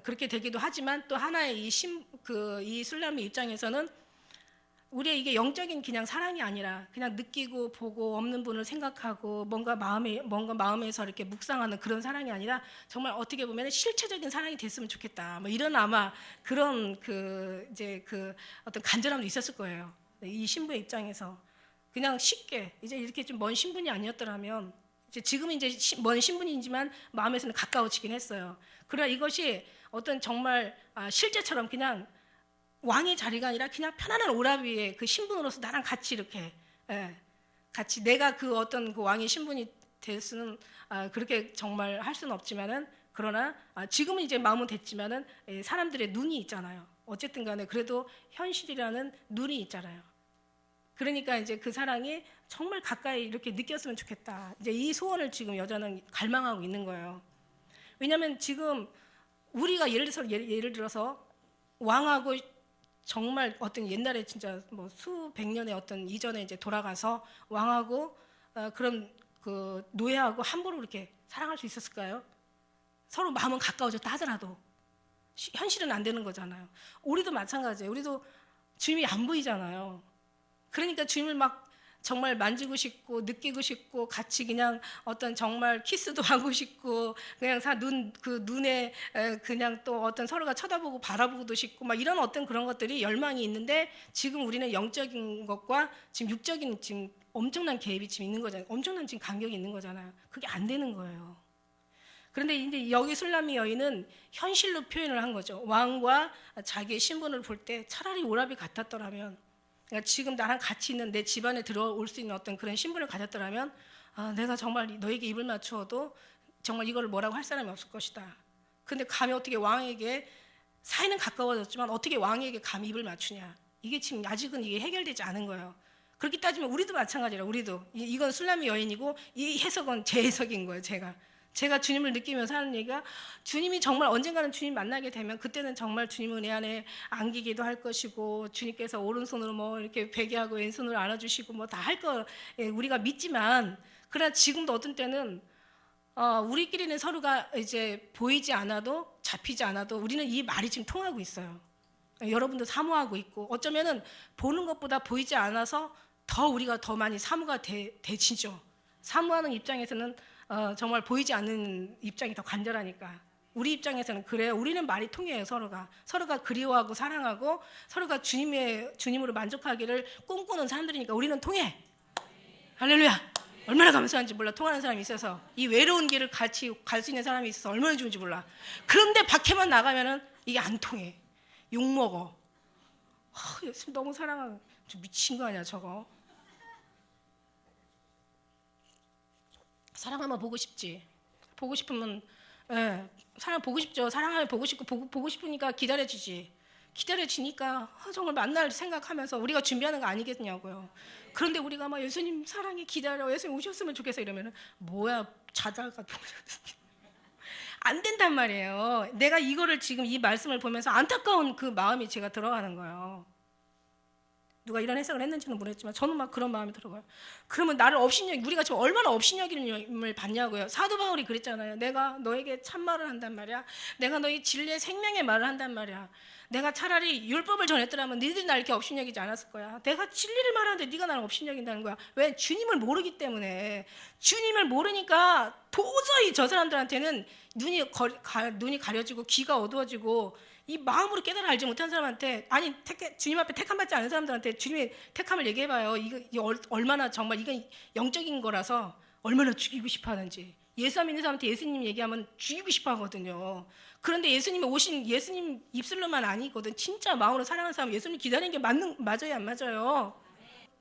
그렇게 되기도 하지만, 또 하나의 이 술람의 입장에서는 우리의 이게 영적인 그냥 사랑이 아니라 그냥 느끼고 보고 없는 분을 생각하고 뭔가 마음에서 이렇게 묵상하는 그런 사랑이 아니라, 정말 어떻게 보면 실체적인 사랑이 됐으면 좋겠다. 뭐 이런 아마 그런 이제 어떤 간절함도 있었을 거예요. 이 신부의 입장에서 그냥 쉽게 이제 이렇게 좀 먼 신분이 아니었더라면, 지금은 이제 먼 신분이지만 마음에서는 가까워지긴 했어요. 그러나 이것이 어떤 정말 실제처럼 그냥 왕의 자리가 아니라 그냥 편안한 오라비의 그 신분으로서 나랑 같이 이렇게 같이 내가 그 어떤 그 왕의 신분이 될 수는 그렇게 정말 할 수는 없지만은, 그러나 지금은 이제 마음은 됐지만은 사람들의 눈이 있잖아요. 어쨌든 간에 그래도 현실이라는 눈이 있잖아요. 그러니까 이제 그 사랑이 정말 가까이 이렇게 느꼈으면 좋겠다. 이제 이 소원을 지금 여자는 갈망하고 있는 거예요. 왜냐하면 지금 우리가 예를 들어서 왕하고 정말 어떤 옛날에 진짜 뭐 수백 년의 어떤 이전에 이제 돌아가서 왕하고 그런 그 노예하고 함부로 이렇게 사랑할 수 있었을까요? 서로 마음은 가까워졌다 하더라도 현실은 안 되는 거잖아요. 우리도 마찬가지예요. 우리도 주님이 안 보이잖아요. 그러니까 주님을 막 정말 만지고 싶고 느끼고 싶고 같이 그냥 어떤 정말 키스도 하고 싶고 그냥 눈에 그냥 또 어떤 서로가 쳐다보고 바라보고도 싶고 막 이런 어떤 그런 것들이 열망이 있는데, 지금 우리는 영적인 것과 지금 육적인 지금 엄청난 갭이 지금 있는 거잖아요. 엄청난 지금 간격이 있는 거잖아요. 그게 안 되는 거예요. 그런데 이제 여기 술람이 여인은 현실로 표현을 한 거죠. 왕과 자기의 신분을 볼 때 차라리 오라비 같았더라면, 그러니까 지금 나랑 같이 있는 내 집안에 들어올 수 있는 어떤 그런 신분을 가졌더라면 내가 정말 너에게 입을 맞추어도 정말 이걸 뭐라고 할 사람이 없을 것이다. 근데 감히 어떻게 왕에게, 사이는 가까워졌지만 어떻게 왕에게 감히 입을 맞추냐. 이게 지금 아직은 이게 해결되지 않은 거예요. 그렇게 따지면 우리도 마찬가지라. 우리도 이건 술람의 여인이고 이 해석은 제 해석인 거예요. 제가 주님을 느끼면서 하는 얘기가, 주님이 정말 언젠가는 주님 만나게 되면 그때는 정말 주님은 내 안에 안기기도 할 것이고, 주님께서 오른손으로 뭐 이렇게 베개하고 왼손으로 안아주시고 뭐 다 할 거 우리가 믿지만, 그러나 지금도 어떤 때는 우리끼리는 서로가 이제 보이지 않아도 잡히지 않아도 우리는 이 말이 지금 통하고 있어요. 여러분도 사모하고 있고 어쩌면은 보는 것보다 보이지 않아서 더 우리가 더 많이 사모가 되지죠. 사모하는 입장에서는 정말 보이지 않는 입장이 더 간절하니까. 우리 입장에서는 그래요. 우리는 말이 통해요. 서로가 그리워하고 사랑하고 서로가 주님으로 만족하기를 꿈꾸는 사람들이니까 우리는 통해. 할렐루야. 얼마나 감사한지 몰라. 통하는 사람이 있어서 이 외로운 길을 같이 갈 수 있는 사람이 있어서 얼마나 좋은지 몰라. 그런데 밖에만 나가면은 이게 안 통해. 욕먹어. 예수님 너무 사랑하고. 좀 미친 거 아니야 저거. 사랑하면 보고 싶지. 보고 싶으면 사랑 보고 싶죠. 사랑하면 보고 싶고 보고 싶으니까 기다려지니까 정말 만날 생각하면서 우리가 준비하는 거 아니겠냐고요. 그런데 우리가 막 예수님 사랑해 기다려 예수님 오셨으면 좋겠어 이러면은 뭐야 자다가 안 된단 말이에요. 내가 이거를 지금 이 말씀을 보면서 안타까운 그 마음이 제가 들어가는 거예요. 누가 이런 해석을 했는지는 모르겠지만 저는 막 그런 마음이 들어가요. 그러면 나를 업신여기 우리가 지금 얼마나 업신여김을 받냐고요. 사도 바울이 그랬잖아요. 내가 너에게 참말을 한단 말이야. 내가 너희 진리의 생명의 말을 한단 말이야. 내가 차라리 율법을 전했더라면 너희들이 날 이렇게 업신여기지 않았을 거야. 내가 진리를 말하는데 네가 나를 업신여긴다는 거야. 왜? 주님을 모르기 때문에. 주님을 모르니까 도저히 저 사람들한테는 눈이 가려지고 귀가 어두워지고 이 마음으로 깨달아 알지 못한 사람한테 아니 주님 앞에 택함 받지 않은 사람들한테 주님의 택함을 얘기해봐요. 이거 얼마나 정말 이건 영적인 거라서 얼마나 죽이고 싶어하는지. 예수 믿는 사람한테 예수님 얘기하면 죽이고 싶어하거든요. 그런데 예수님이 오신 예수님 입술로만 아니거든. 진짜 마음으로 사랑하는 사람 예수님 기다리는 게 맞아요 안 맞아요?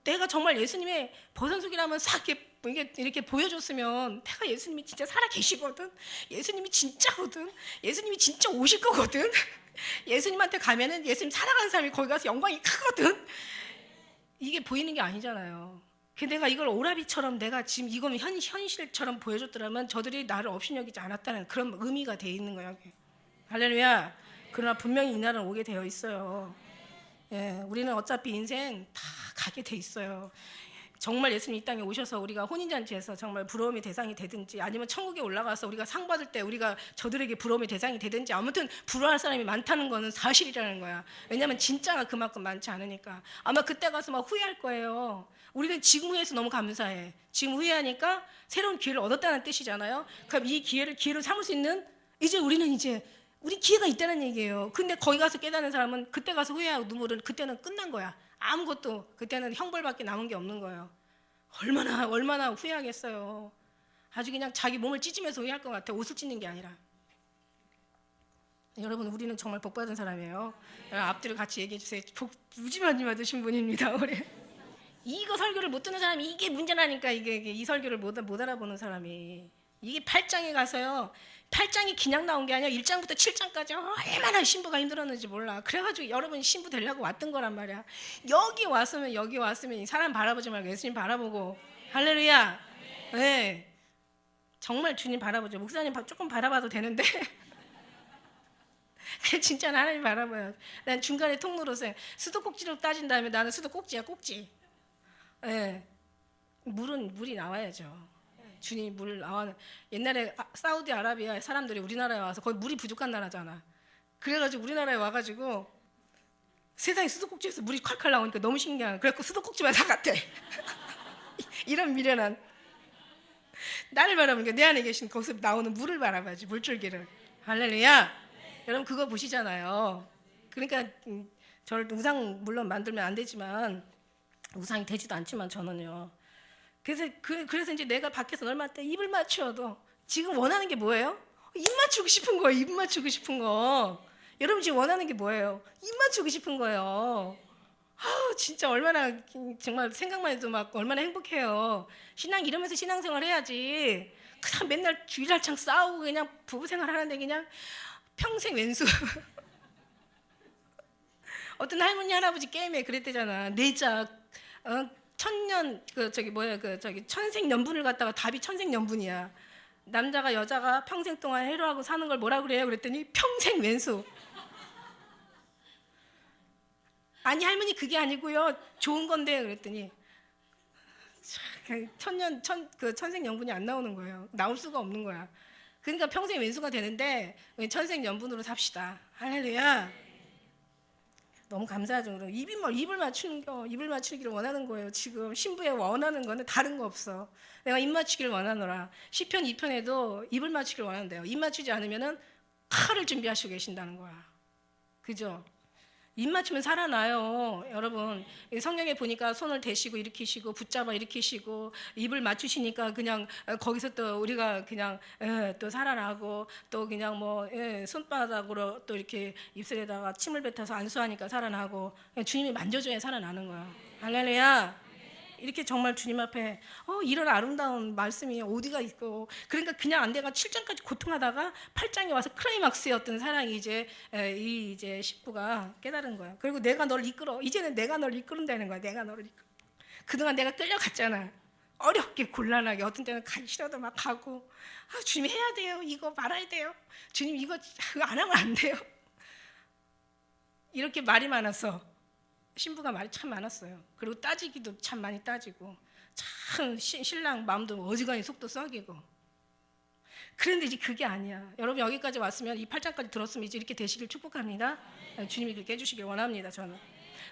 내가 정말 예수님의 버선속이라면 싹 이렇게 보여줬으면 내가 예수님이 진짜 살아 계시거든. 예수님이 진짜거든. 예수님이 진짜 오실 거거든. 예수님한테 가면은 예수님 살아가는 사람이 거기 가서 영광이 크거든. 이게 보이는 게 아니잖아요. 내가 이걸 오라비처럼 내가 지금 이건 현실처럼 보여줬더라면 저들이 나를 업신여기지 않았다는 그런 의미가 돼 있는 거예요. 할렐루야. 그러나 분명히 이 날은 오게 되어 있어요. 우리는 어차피 인생 다 가게 돼 있어요. 정말 예수님 이 땅에 오셔서 우리가 혼인잔치에서 정말 부러움의 대상이 되든지 아니면 천국에 올라가서 우리가 상 받을 때 우리가 저들에게 부러움의 대상이 되든지 아무튼 부러워할 사람이 많다는 거는 사실이라는 거야. 왜냐하면 진짜가 그만큼 많지 않으니까. 아마 그때 가서 막 후회할 거예요. 우리는 지금 후회해서 너무 감사해. 지금 후회하니까 새로운 기회를 얻었다는 뜻이잖아요. 그럼 이 기회를 삼을 수 있는 우리는 우리 기회가 있다는 얘기예요. 근데 거기 가서 깨닫는 사람은 그때 가서 후회하고 눈물은 그때는 끝난 거야. 아무것도 그때는 형벌밖에 남은 게 없는 거예요. 얼마나 후회하겠어요. 아주 그냥 자기 몸을 찢으면서 후회할 것 같아. 옷을 찢는 게 아니라. 여러분 우리는 정말 복 받은 사람이에요. 앞뒤를 같이 얘기해 주세요. 복 무지 많이 받으신 분입니다. 우리. 이거 설교를 못 듣는 사람이 이게 문제라니까. 이 설교를 못 알아보는 사람이. 이게 8장에 가서요. 8장이 그냥 나온 게 아니라 1장부터 7장까지 얼마나 신부가 힘들었는지 몰라. 그래가지고 여러분이 신부 되려고 왔던 거란 말이야. 여기 왔으면 사람 바라보지 말고 예수님 바라보고. 할렐루야. 네. 정말 주님 바라보죠. 목사님 조금 바라봐도 되는데 진짜 하나님 바라봐요. 난 중간에 통로로서 수도꼭지로 따진 다음에 나는 수도꼭지야 꼭지. 네. 물이 나와야죠. 주님 물 나와는. 옛날에 사우디아라비아 사람들이 우리나라에 와서 거의 물이 부족한 나라잖아. 그래가지고 우리나라에 와가지고 세상에 수도꼭지에서 물이 콸콸 나오니까 너무 신기한. 그래갖고 수도꼭지만 사갔대. 이런 미련한. 나를 바라보니까 내 안에 계신 거기서 나오는 물을 바라봐야지. 물줄기를. 할렐루야. 여러분 그거 보시잖아요. 그러니까 저를 우상 물론 만들면 안 되지만 우상이 되지도 않지만 저는요. 그래서 이제 내가 밖에서 얼마나 때 입을 맞춰도 지금 원하는 게 뭐예요? 입 맞추고 싶은 거예요. 입 맞추고 싶은 거. 여러분 지금 원하는 게 뭐예요? 입 맞추고 싶은 거예요. 진짜 얼마나 정말 생각만 해도 막 얼마나 행복해요. 이러면서 신앙생활 해야지. 그냥 맨날 주일날창 싸우고 그냥 부부생활 하는데 그냥 평생 왼수. 어떤 할머니 할아버지 게임에 그랬대잖아. 내작 천년 천생연분을 갖다가 답이 천생연분이야. 남자가 여자가 평생 동안 해로하고 사는 걸 뭐라 그래요? 그랬더니 평생 왼수. 아니 할머니 그게 아니고요. 좋은 건데 그랬더니 그 천생연분이 안 나오는 거예요. 나올 수가 없는 거야. 그러니까 평생 왼수가 되는데 천생연분으로 삽시다. 할렐루야. 너무 감사하죠. 그럼 입을 맞추기를 원하는 거예요. 지금 신부에 원하는 거는 다른 거 없어. 내가 입 맞추기를 원하노라. 시편 2편에도 입을 맞추기를 원한대요. 입 맞추지 않으면은 칼을 준비하시고 계신다는 거야. 그죠? 입 맞추면 살아나요. 여러분 성경에 보니까 손을 대시고 일으키시고 붙잡아 일으키시고 입을 맞추시니까 그냥 거기서 또 우리가 그냥 또 살아나고 또 그냥 뭐 손바닥으로 또 이렇게 입술에다가 침을 뱉어서 안수하니까 살아나고 주님이 만져줘야 살아나는 거야. 할렐루야. 이렇게 정말 주님 앞에 이런 아름다운 말씀이 어디가 있고, 그러니까 그냥 안 돼가 7장까지 고통하다가 8장에 와서 클라이막스였던 사랑이 이제 19가 깨달은 거야. 그리고 내가 널 이끌어. 이제는 내가 널 이끌은다는 거야. 내가 너를 이끌어. 그동안 내가 끌려갔잖아. 어렵게 곤란하게 어떤 때는 가기 싫어도 막 가고, 주님 해야 돼요. 이거 말아야 돼요. 주님 이거 안 하면 안 돼요. 이렇게 말이 많아서 신부가 말이 참 많았어요. 그리고 따지기도 참 많이 따지고, 참 신랑 마음도 어지간히 속도 썩이고. 그런데 이제 그게 아니야. 여러분 여기까지 왔으면 이 8장까지 들었으면 이제 이렇게 되시길 축복합니다. 주님이 그렇게 해주시길 원합니다. 저는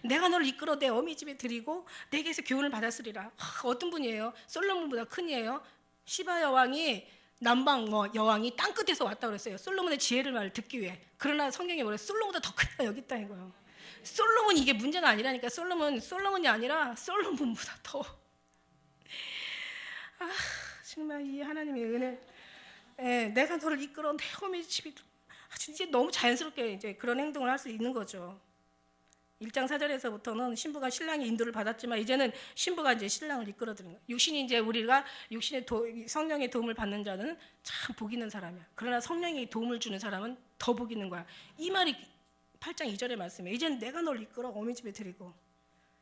내가 너를 이끌어 내 어미 집에 드리고 내게서 교훈을 받았으리라. 어떤 분이에요? 솔로몬보다 큰이에요. 시바 여왕이 남방 여왕이 땅 끝에서 왔다 그랬어요. 솔로몬의 지혜를 말을 듣기 위해. 그러나 성경에 뭐래? 솔로몬보다 더 큰 여기 있다 이거예요. 솔로몬이 이게 문제가 아니라니까. 솔로몬이 아니라 솔로몬보다 더. 정말 이 하나님의 은혜. 내가 너를 이끌어 내 어미 집이. 이제 너무 자연스럽게 이제 그런 행동을 할 수 있는 거죠. 1장 4절에서부터는 신부가 신랑의 인도를 받았지만 이제는 신부가 이제 신랑을 이끌어드는 거예요. 육신이 이제 우리가 성령의 도움을 받는 자는 참 복 있는 사람이야. 그러나 성령의 도움을 주는 사람은 더 복 있는 거야. 이 말이 8장 2절의 말씀이에요. 이제는 내가 널 이끌어 어미 집에 드리고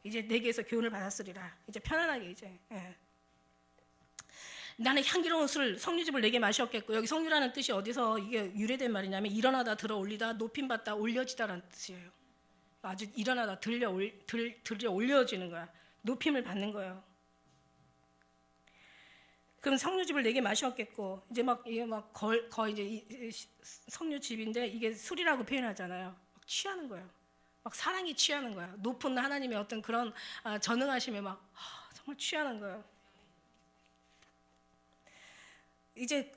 이제 내게서 교훈을 받았으리라. 이제 편안하게 이제. 나는 향기로운 술 석류즙을 내게 마셨겠고, 여기 석류라는 뜻이 어디서 이게 유래된 말이냐면 일어나다 들어 올리다 높임받다 올려지다라는 뜻이에요. 아주 일어나다 들려 올려지는 거야. 높임을 받는 거예요. 그럼 석류즙을 내게 마셨겠고, 이제 이게 거의 이제 석류즙인데 이게 술이라고 표현하잖아요. 막 취하는 거예요. 막 사랑이 취하는 거야. 높은 하나님의 어떤 그런 전능하심에 정말 취하는 거예요. 이제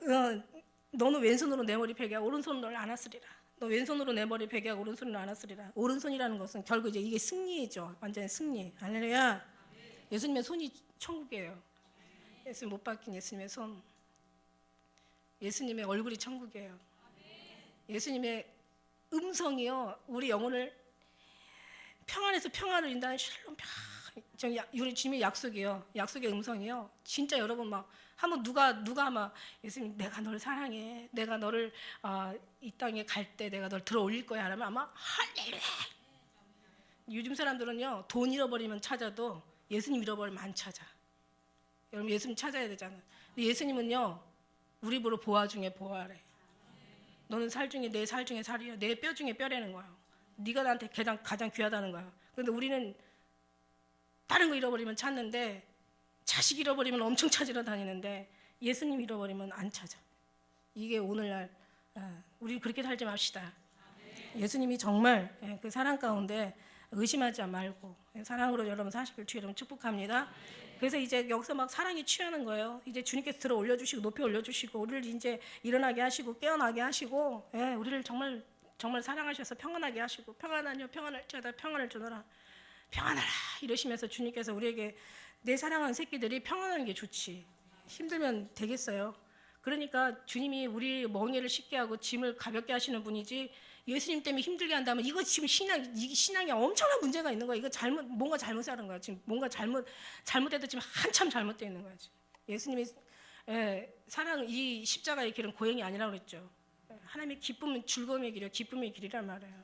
너는 왼손으로 내 머리 베게 오른손으로 널 안았으리라. 너 왼손으로 내 머리 베게 오른손으로 안았으리라. 오른손이라는 것은 결국 이제 이게 승리죠. 완전히 승리. 할렐루야. 예수님의 손이 천국이에요. 예수님 못 박힌 예수님의 손. 예수님의 얼굴이 천국이에요. 예수님의 음성이요, 우리 영혼을 평안에서 평안을 인다는 샬롬 우리 주님의 약속이요. 약속의 음성이요. 진짜 여러분 한번 누가 예수님 내가 너를 사랑해. 내가 너를 이 땅에 갈 때 내가 널 들어 올릴 거야 하면 아마 할렐루야. 요즘 사람들은요, 돈 잃어버리면 찾아도 예수님 잃어버리면 안 찾아. 여러분 예수님 찾아야 되잖아. 근데 예수님은요, 우리 보러 보아 중에 보아래. 너는 살 중에 내 살 중에 살이야. 내 뼈 중에 뼈라는 거야. 네가 나한테 가장 귀하다는 거야. 그런데 우리는 다른 거 잃어버리면 찾는데, 자식 잃어버리면 엄청 찾으러 다니는데 예수님 잃어버리면 안 찾아. 이게 오늘날 우리 그렇게 살지 맙시다. 예수님이 정말 그 사랑 가운데 의심하지 말고 사랑으로 여러분 사시길 주 여러분 축복합니다. 그래서 이제 여기서 사랑이 취하는 거예요. 이제 주님께서 들어 올려주시고 높이 올려주시고 우리를 이제 일어나게 하시고 깨어나게 하시고, 우리를 정말 정말 사랑하셔서 평안하게 하시고, 평안하뇨 평안할 자다 평안을 주노라 평안하라 이러시면서 주님께서 우리에게 내 사랑하는 새끼들이 평안한 게 좋지. 힘들면 되겠어요. 그러니까 주님이 우리 멍에를 쉽게 하고 짐을 가볍게 하시는 분이지, 예수님 때문에 힘들게 한다면 이거 지금 신앙에 엄청난 문제가 있는 거야. 이거 뭔가 잘못 사는 거야. 지금 뭔가 잘못해도 지금 한참 잘못되어 있는 거야. 지금. 예수님이 사랑, 이 십자가의 길은 고행이 아니라고 그랬죠. 하나님의 기쁨은 즐거움의 길이요 기쁨의 길이란 말이에요.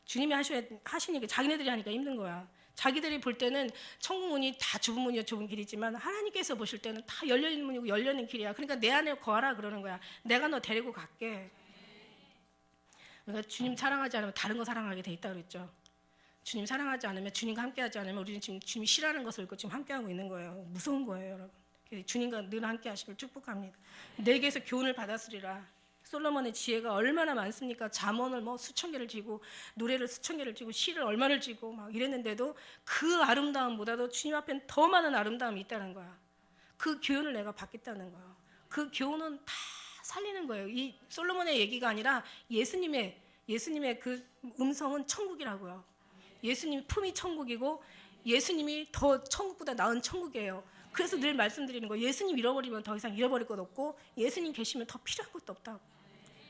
주님이 하시니까 자기네들이 하니까 힘든 거야. 자기들이 볼 때는 천국 문이 다 좁은 문이요 좁은 길이지만 하나님께서 보실 때는 다 열려있는 문이고 열려있는 길이야. 그러니까 내 안에 거하라 그러는 거야. 내가 너 데리고 갈게. 그러니까 주님 사랑하지 않으면 다른 거 사랑하게 돼 있다 그랬죠. 주님 사랑하지 않으면, 주님과 함께하지 않으면 우리는 지금 주님이 싫어하는 것을 지금 함께하고 있는 거예요. 무서운 거예요, 여러분. 주님과 늘 함께 하시길 축복합니다. 내게서 교훈을 받았으리라. 솔로몬의 지혜가 얼마나 많습니까? 잠언을 뭐 수천 개를 지고, 노래를 수천 개를 지고, 시를 얼마를 지고 막 이랬는데도 그 아름다움보다도 주님 앞엔 더 많은 아름다움이 있다는 거야. 그 교훈을 내가 받겠다는 거야. 그 교훈은 다 살리는 거예요. 이 솔로몬의 얘기가 아니라 예수님의 그 음성은 천국이라고요. 예수님 품이 천국이고, 예수님이 더 천국보다 나은 천국이에요. 그래서 늘 말씀드리는 거예요. 예수님 잃어버리면 더 이상 잃어버릴 것 없고, 예수님 계시면 더 필요한 것도 없다고.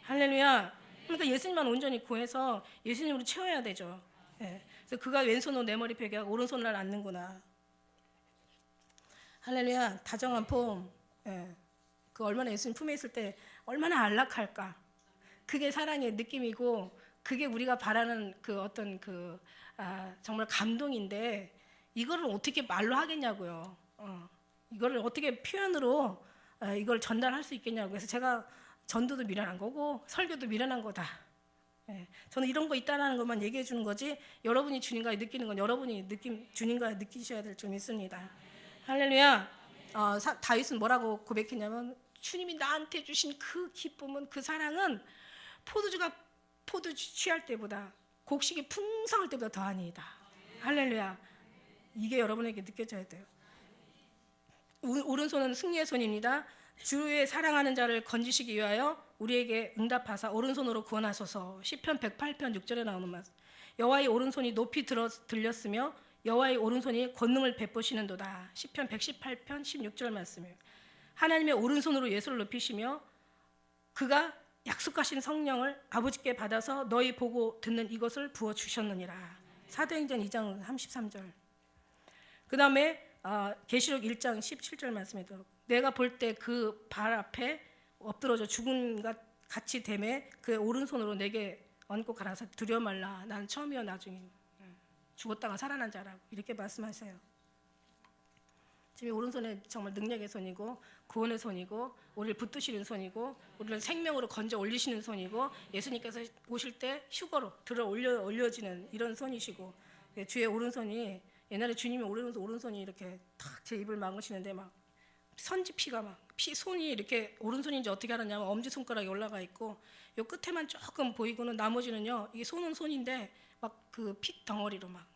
할렐루야. 그러니까 예수님만 온전히 구해서 예수님으로 채워야 되죠. 예. 그래서 그가 왼손으로 내 머리 베게 하고 오른손을 날 앉는구나. 할렐루야. 다정한 폼. 예. 그 얼마나 예수님 품에 있을 때 얼마나 안락할까. 그게 사랑의 느낌이고, 그게 우리가 바라는 그 어떤 정말 감동인데, 이거를 어떻게 말로 하겠냐고요. 이거를 어떻게 표현으로 이걸 전달할 수 있겠냐고. 그래서 제가 전도도 미련한 거고 설교도 미련한 거다. 예, 저는 이런 거 있다라는 것만 얘기해 주는 거지, 여러분이 주님과 느끼는 건 여러분이 주님과 느끼셔야 될 점이 있습니다. 할렐루야. 다윗은 뭐라고 고백했냐면, 주님이 나한테 주신 그 기쁨은, 그 사랑은 포도주 취할 때보다, 곡식이 풍성할 때보다 더하니이다. 할렐루야. 이게 여러분에게 느껴져야 돼요. 오른손은 승리의 손입니다. 주의 사랑하는 자를 건지시기 위하여 우리에게 응답하사 오른손으로 구원하소서. 시편 108편 6절에 나오는 말씀. 여호와의 오른손이 높이 들렸으며 여호와의 오른손이 권능을 베푸시는도다. 시편 118편 16절 말씀이에요. 하나님의 오른손으로 예수를 높이시며 그가 약속하신 성령을 아버지께 받아서 너희 보고 듣는 이것을 부어주셨느니라. 사도행전 2장 33절. 그 다음에 계시록 1장 17절 말씀이더라고요. 내가 볼 때 그 발 앞에 엎드러져 죽음과 같이 됨에 그 오른손으로 내게 얹고 가라사 두려워 말라. 나는 처음이요 나중에 죽었다가 살아난 자라고 이렇게 말씀하세요. 지금 오른손에 정말 능력의 손이고, 구원의 손이고, 우리를 붙드시는 손이고, 우리를 생명으로 건져 올리시는 손이고, 예수님께서 오실 때 휴거로 들어 올려지는 이런 손이시고, 주의 오른손이, 옛날에 주님이 오른손이 이렇게 탁 제 입을 막으시는데 막 선지피가 막 손이 이렇게, 오른손인지 어떻게 알았냐면 엄지손가락이 올라가 있고, 요 끝에만 조금 보이고는 나머지는요, 이게 손은 손인데 막 그 피 덩어리로 막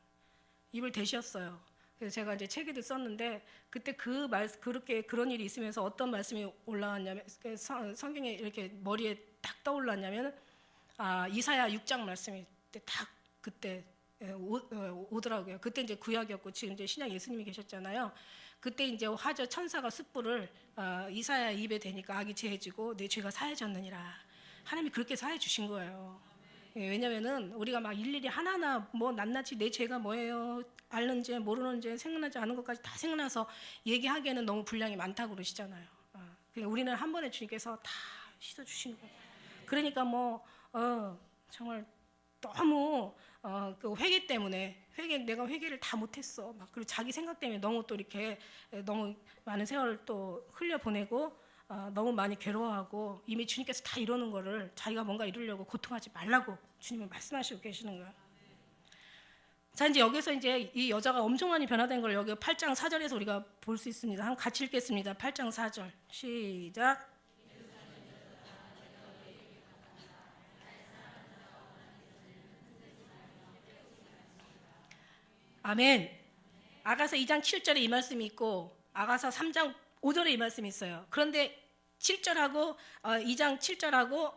입을 대셨어요. 그래서 제가 이제 책에도 썼는데, 그때 그렇게 그런 일이 있으면서 어떤 말씀이 올라왔냐면, 성경에 이렇게 머리에 딱 떠올랐냐면, 이사야 6장 말씀이 딱 그때 오더라고요. 그때 이제 구약이었고 지금 이제 신약 예수님이 계셨잖아요. 그때 이제 화저 천사가 숯불을 이사야 입에 대니까 악이 제해지고 내 죄가 사해졌느니라. 하나님이 그렇게 사해 주신 거예요. 왜냐면은 우리가 막 일일이 하나하나 뭐 낱낱이 내 죄가 뭐예요, 알는지 모르는지 생각나지 않은 것까지 다 생각나서 얘기하기에는 너무 분량이 많다고 그러시잖아요. 그러니까 우리는 한 번에 주님께서 다 씻어 주신 거예요. 그러니까 뭐 정말 너무 그 회개 때문에 내가 회개를 다 못했어. 막 그리고 자기 생각 때문에 너무 또 이렇게 너무 많은 세월을 또 흘려 보내고 너무 많이 괴로워하고, 이미 주님께서 다 이루는 거를 자기가 뭔가 이루려고 고통하지 말라고 주님은 말씀하시고 계시는 거예요. 자, 이제 여기서 이제 이 여자가 엄청 많이 변화된 걸 여기 8장 4절에서 우리가 볼 수 있습니다. 한번 같이 읽겠습니다. 8장 4절 시작. 아멘. 아가서 2장 7절에 이 말씀이 있고 아가서 3장 5절에 이 말씀이 있어요. 그런데 7절하고 2장 7절하고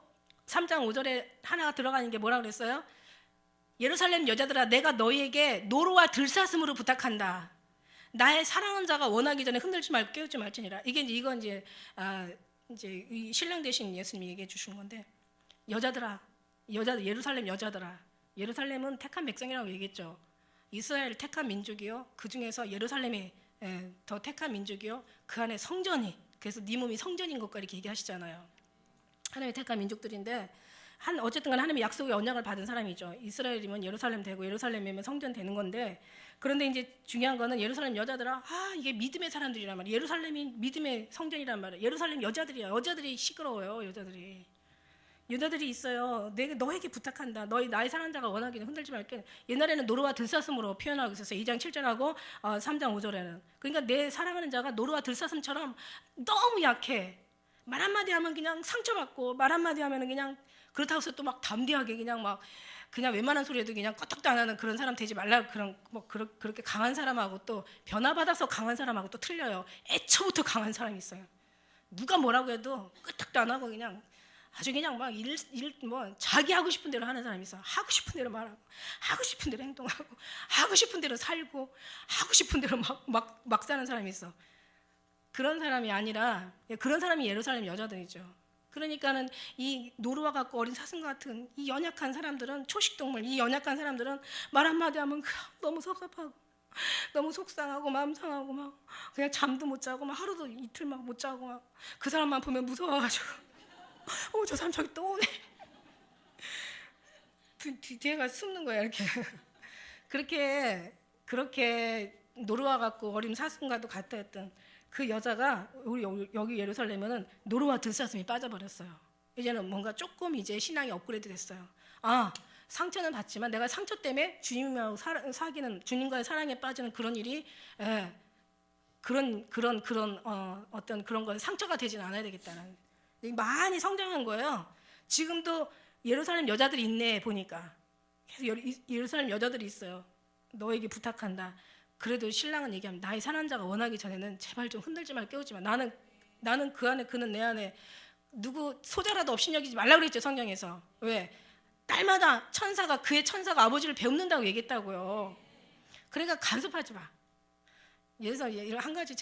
3장 5절에 하나가 들어가는 게 뭐라고 그랬어요? 예루살렘 여자들아, 내가 너희에게 노루와 들사슴으로 부탁한다. 나의 사랑하는 자가 원하기 전에 흔들지 말고 깨우지 말지니라. 이건 이제 이 신랑 되신 예수님이 얘기해 주시는 건데, 예루살렘 여자들아. 예루살렘은 택한 백성이라고 얘기했죠. 이스라엘 택한 민족이요, 그 중에서 예루살렘이 더 택한 민족이요, 그 안에 성전이, 그래서 네 몸이 성전인 것과 이렇게 얘기하시잖아요. 하나님의 택한 민족들인데 어쨌든 간에 하나님의 약속의 언약을 받은 사람이죠. 이스라엘이면 예루살렘 되고 예루살렘이면 성전 되는 건데, 그런데 이제 중요한 거는 예루살렘 여자들아, 이게 믿음의 사람들이란 말이에요. 예루살렘이 믿음의 성전이란 말이에요. 예루살렘 여자들이 시끄러워요. 여자들이 여자들이 있어요. 내가 너에게 부탁한다. 너희 나의 사랑하는 자가 원하기는 흔들지 말게. 옛날에는 노루와 들사슴으로 표현하고 있었어요. 2장 7절하고 3장 5절에는. 그러니까 내 사랑하는 자가 노루와 들사슴처럼 너무 약해. 말 한마디 하면 그냥 상처받고, 말 한마디 하면 그냥 그렇다고 해서 또 막 담대하게 그냥 웬만한 소리에도 그냥 껐떡도 안 하는 그런 사람 되지 말라. 그렇게 강한 사람하고 또 변화받아서 강한 사람하고 또 틀려요. 애초부터 강한 사람이 있어요. 누가 뭐라고 해도 끄떡도 안 하고 그냥 아주 그냥 막 자기 하고 싶은 대로 하는 사람이 있어. 하고 싶은 대로 말하고, 하고 싶은 대로 행동하고, 하고 싶은 대로 살고, 하고 싶은 대로 막 사는 사람이 있어. 그런 사람이 아니라, 그런 사람이 예루살렘 여자들이죠. 그러니까는 이 노루와 같고 어린 사슴 같은 이 연약한 사람들은, 초식동물, 이 연약한 사람들은 말 한마디 하면 너무 섭섭하고, 너무 속상하고 마음 상하고 막 그냥 잠도 못 자고 막 하루도 이틀 막 못 자고 막 그 사람만 보면 무서워가지고 저 사람 저기 또 오네. 뒤에가 숨는 거야 이렇게. 그렇게 노루와 같고 어린 사슴과도 같다 했던 그 여자가 우리 여기 예루살렘에는 노루와 들사슴이 빠져버렸어요. 이제는 뭔가 조금 이제 신앙이 업그레이드 됐어요. 상처는 받지만 내가 상처 때문에 주님하고 사귀는, 주님과의 사랑에 빠지는 그런 일이 어떤 그런 건 상처가 되지는 않아야 되겠다는, 많이 성장한 거예요. 지금도 예루살렘 여자들이 있네 보니까. 계속 예루살렘 여자들이 있어요. 너에게 부탁한다. 그래도 신랑은 얘기합니다. 나의 사랑하는 자가 원하기 전에는 제발 좀 흔들지 말, 깨우지 마. 나는 그 안에, 그는 내 안에 누구 소자라도 없이 여기지 말라 그랬죠, 성경에서. 왜? 딸마다 그의 천사가 아버지를 배웁는다고 얘기했다고요. 그러니까 간섭하지 마. 그래서 한 가지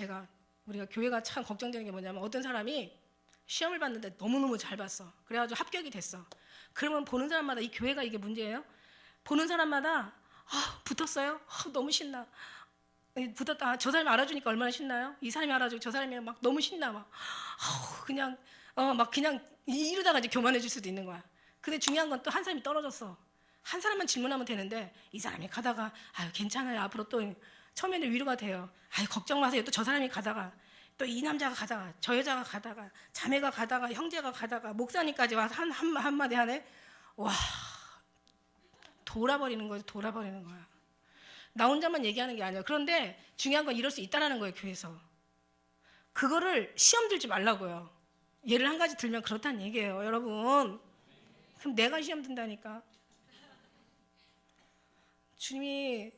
우리가 교회가 참 걱정되는 게 뭐냐면, 어떤 사람이 시험을 봤는데 너무너무 잘 봤어. 그래가지고 합격이 됐어. 그러면 보는 사람마다, 이 교회가 이게 문제예요. 보는 사람마다 붙었어요? 너무 신나. 붙었다. 저 사람이 알아주니까 얼마나 신나요? 이 사람이 알아주고 저 사람이 막 너무 신나. 그냥 이러다가 이제 교만해질 수도 있는 거야. 근데 중요한 건 또 한 사람이 떨어졌어. 한 사람만 질문하면 되는데 이 사람이 가다가 괜찮아요. 앞으로 또 처음에는 위로가 돼요. 걱정 마세요. 또 저 사람이 가다가, 또 이 남자가 가다가, 저 여자가 가다가, 자매가 가다가, 형제가 가다가, 목사님까지 와서 한마디 하네. 와, 돌아버리는 거야. 나 혼자만 얘기하는 게 아니야. 그런데 중요한 건 이럴 수 있다는 거예요, 교회에서. 그거를 시험 들지 말라고요. 예를 한 가지 들면 그렇다는 얘기예요, 여러분. 그럼 내가 시험 든다니까. 주님이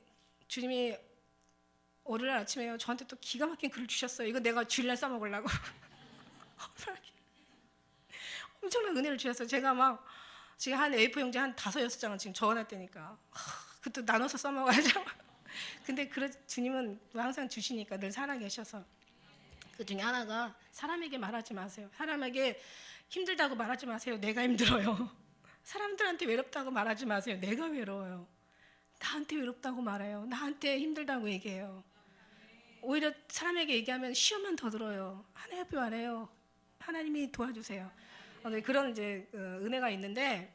월요일 아침에 저한테 또 기가 막힌 글을 주셨어요. 이거 내가 주일날 써먹으려고. 엄청난 은혜를 주셨어요. 제가 지금 한 A4 용지 한 5-6장은 지금 적어놨다니까. 그것도 나눠서 써먹어야죠. 근데 주님은 항상 주시니까 늘 살아계셔서. 그 중에 하나가, 사람에게 말하지 마세요. 사람에게 힘들다고 말하지 마세요. 내가 힘들어요. 사람들한테 외롭다고 말하지 마세요. 내가 외로워요. 나한테 외롭다고 말해요. 나한테 힘들다고 얘기해요. 오히려 사람에게 얘기하면 시험만 더 들어요. 하나님 안 해요. 하나님이 도와주세요. 그런 이제 은혜가 있는데,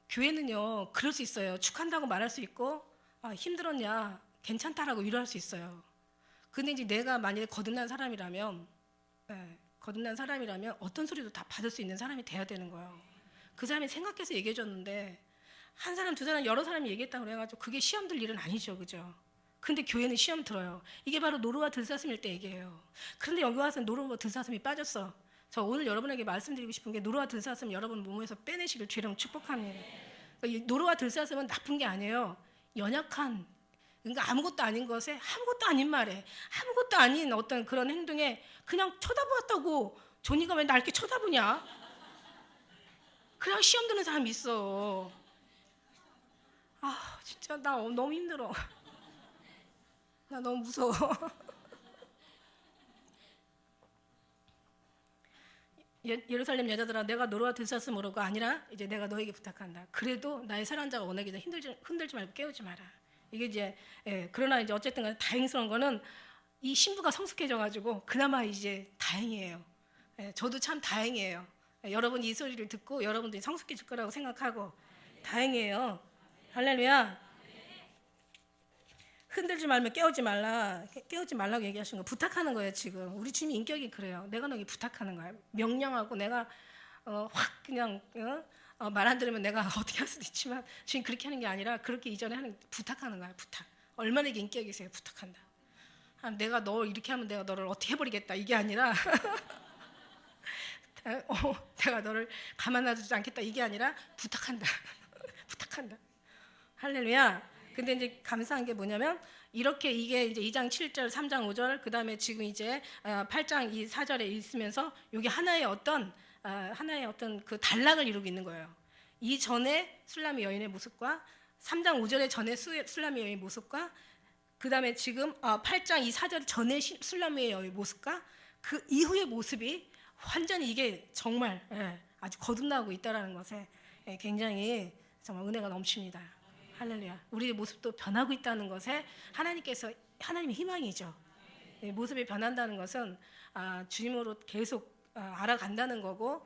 교회는요 그럴 수 있어요. 축한다고 말할 수 있고, 힘들었냐, 괜찮다라고 위로할 수 있어요. 근데 이제 내가 만약에 거듭난 사람이라면 어떤 소리도 다 받을 수 있는 사람이 돼야 되는 거예요. 그 사람이 생각해서 얘기해 줬는데 한 사람, 두 사람, 여러 사람이 얘기했다고 그래가지고 그게 시험 들 일은 아니죠, 그죠? 근데 교회는 시험 들어요. 이게 바로 노루와 들사슴일 때 얘기예요. 그런데 여기 와서 노루와 들사슴이 빠졌어. 저 오늘 여러분에게 말씀드리고 싶은 게, 노루와 들사슴 여러분 몸에서 빼내시길 주의로 축복합니다. 그러니까 노루와 들사슴은 나쁜 게 아니에요. 연약한, 그러니까 아무것도 아닌 것에, 아무것도 아닌 말에, 아무것도 아닌 어떤 그런 행동에 그냥 쳐다보았다고, 조니가 왜 날 이렇게 쳐다보냐? 그냥 시험 드는 사람이 있어. 진짜 나 너무 힘들어. 나 너무 무서워. 예루살렘 여자들아, 내가 노루와 들사슴으로가 아니라 이제 내가 너에게 부탁한다. 그래도 나의 사랑하는 자가 원하기 전에 흔들지 말고 깨우지 마라. 이게 이제 그러나 이제 어쨌든 간에 다행스러운 거는 이 신부가 성숙해져가지고 그나마 이제 다행이에요. 저도 참 다행이에요. 여러분이 이 소리를 듣고 여러분들이 성숙해질 거라고 생각하고 다행이에요. 할렐루야. 흔들지 말면 깨우지 말라고 얘기하신 거, 부탁하는 거예요. 지금 우리 주님이 인격이 그래요. 내가 너에게 부탁하는 거야. 명령하고 내가 확 그냥 말 안 들으면 내가 어떻게 할 수도 있지만 주님 그렇게 하는 게 아니라 그렇게 이전에 하는 부탁하는 거야. 부탁. 얼마나 인기가 계세요. 부탁한다. 내가 너 이렇게 하면 내가 너를 어떻게 해버리겠다 이게 아니라 내가 너를 가만 놔두지 않겠다 이게 아니라 부탁한다. 부탁한다. 할렐루야. 근데 이제 감사한 게 뭐냐면 이렇게 이게 이제 2장 7절, 3장 5절, 그다음에 지금 이제 8장 이 4절에 있으면서 이게 하나의 어떤 그 단락을 이루고 있는 거예요. 이 전에 술람미 여인의 모습과 3장 5절에 전에 술람미 여인의 모습과 그다음에 지금 8장 이 4절 전에 술람미 여인의 모습과 그 이후의 모습이 완전히 이게 정말 아주 거듭나고 있다라는 것에 굉장히 정말 은혜가 넘칩니다. 할렐루야. 우리의 모습도 변하고 있다는 것에 하나님의 희망이죠. 모습이 변한다는 것은 주님으로 계속 알아간다는 거고,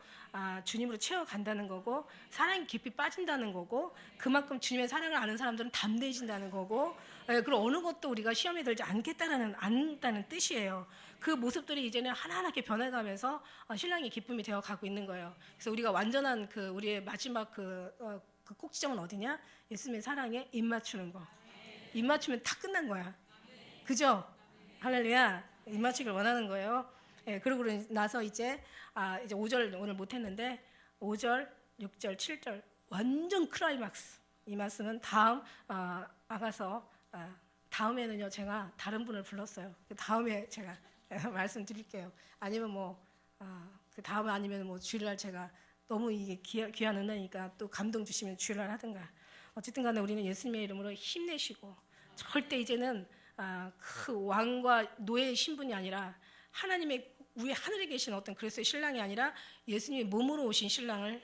주님으로 채워간다는 거고, 사랑이 깊이 빠진다는 거고, 그만큼 주님의 사랑을 아는 사람들은 담대해진다는 거고, 그리고 어느 것도 우리가 시험에 들지 않는다는 뜻이에요. 그 모습들이 이제는 하나하나게 변해가면서 신랑의 기쁨이 되어가고 있는 거예요. 그래서 우리가 완전한 우리의 마지막 그 꼭지점은 어디냐? 예수님의 사랑에 입 맞추는 거. 입 맞추면 다 끝난 거야. 그죠? 할렐루야. 입 맞추기를 원하는 거예요. 그러고 나서 이제 5절 오늘 못했는데 5절, 6절, 7절 완전 클라이막스. 이 말씀은 다음 아가서 다음에는요 제가 다른 분을 불렀어요. 그 다음에 제가 말씀드릴게요. 아니면 그 다음에 아니면 주일날 제가 너무 이게 귀한 은혜니까 또 감동 주시면 주일날 하든가. 어쨌든 간에 우리는 예수님의 이름으로 힘내시고 절대 이제는 그 왕과 노예의 신분이 아니라 하나님의 우리 하늘에 계신 어떤 그리스도의 신랑이 아니라 예수님이 몸으로 오신 신랑을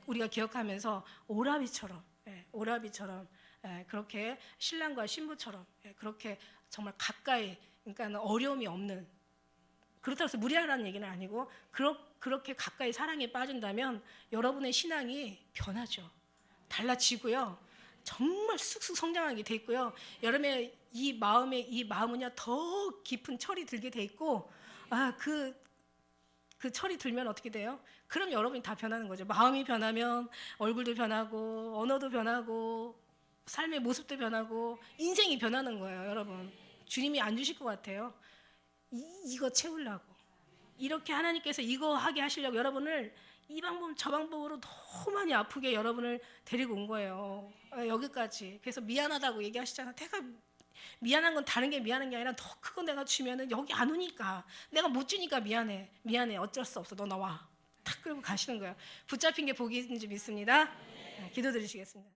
우리가 기억하면서 오라비처럼 그렇게 신랑과 신부처럼 그렇게 정말 가까이 그러니까 어려움이 없는 그렇다고 해서 무리하라는 얘기는 아니고 그렇게 가까이 사랑에 빠진다면 여러분의 신앙이 변하죠. 달라지고요. 정말 쑥쑥 성장하게 돼 있고요. 여러분의 이 마음은요 더 깊은 철이 들게 돼 있고 그 철이 들면 어떻게 돼요? 그럼 여러분이 다 변하는 거죠. 마음이 변하면 얼굴도 변하고 언어도 변하고 삶의 모습도 변하고 인생이 변하는 거예요. 여러분 주님이 안 주실 것 같아요. 이거 채우려고 이렇게 하나님께서 이거 하게 하시려고 여러분을 이 방법 저 방법으로 너무 많이 아프게 여러분을 데리고 온 거예요. 여기까지. 그래서 미안하다고 얘기하시잖아. 내가 미안한 건 다른 게 미안한 게 아니라 더 큰 거 내가 주면은 여기 안 오니까 내가 못 주니까 미안해 어쩔 수 없어 너 나와 탁 끌고 가시는 거예요. 붙잡힌 게 복인 줄 믿습니다. 기도드리시겠습니다.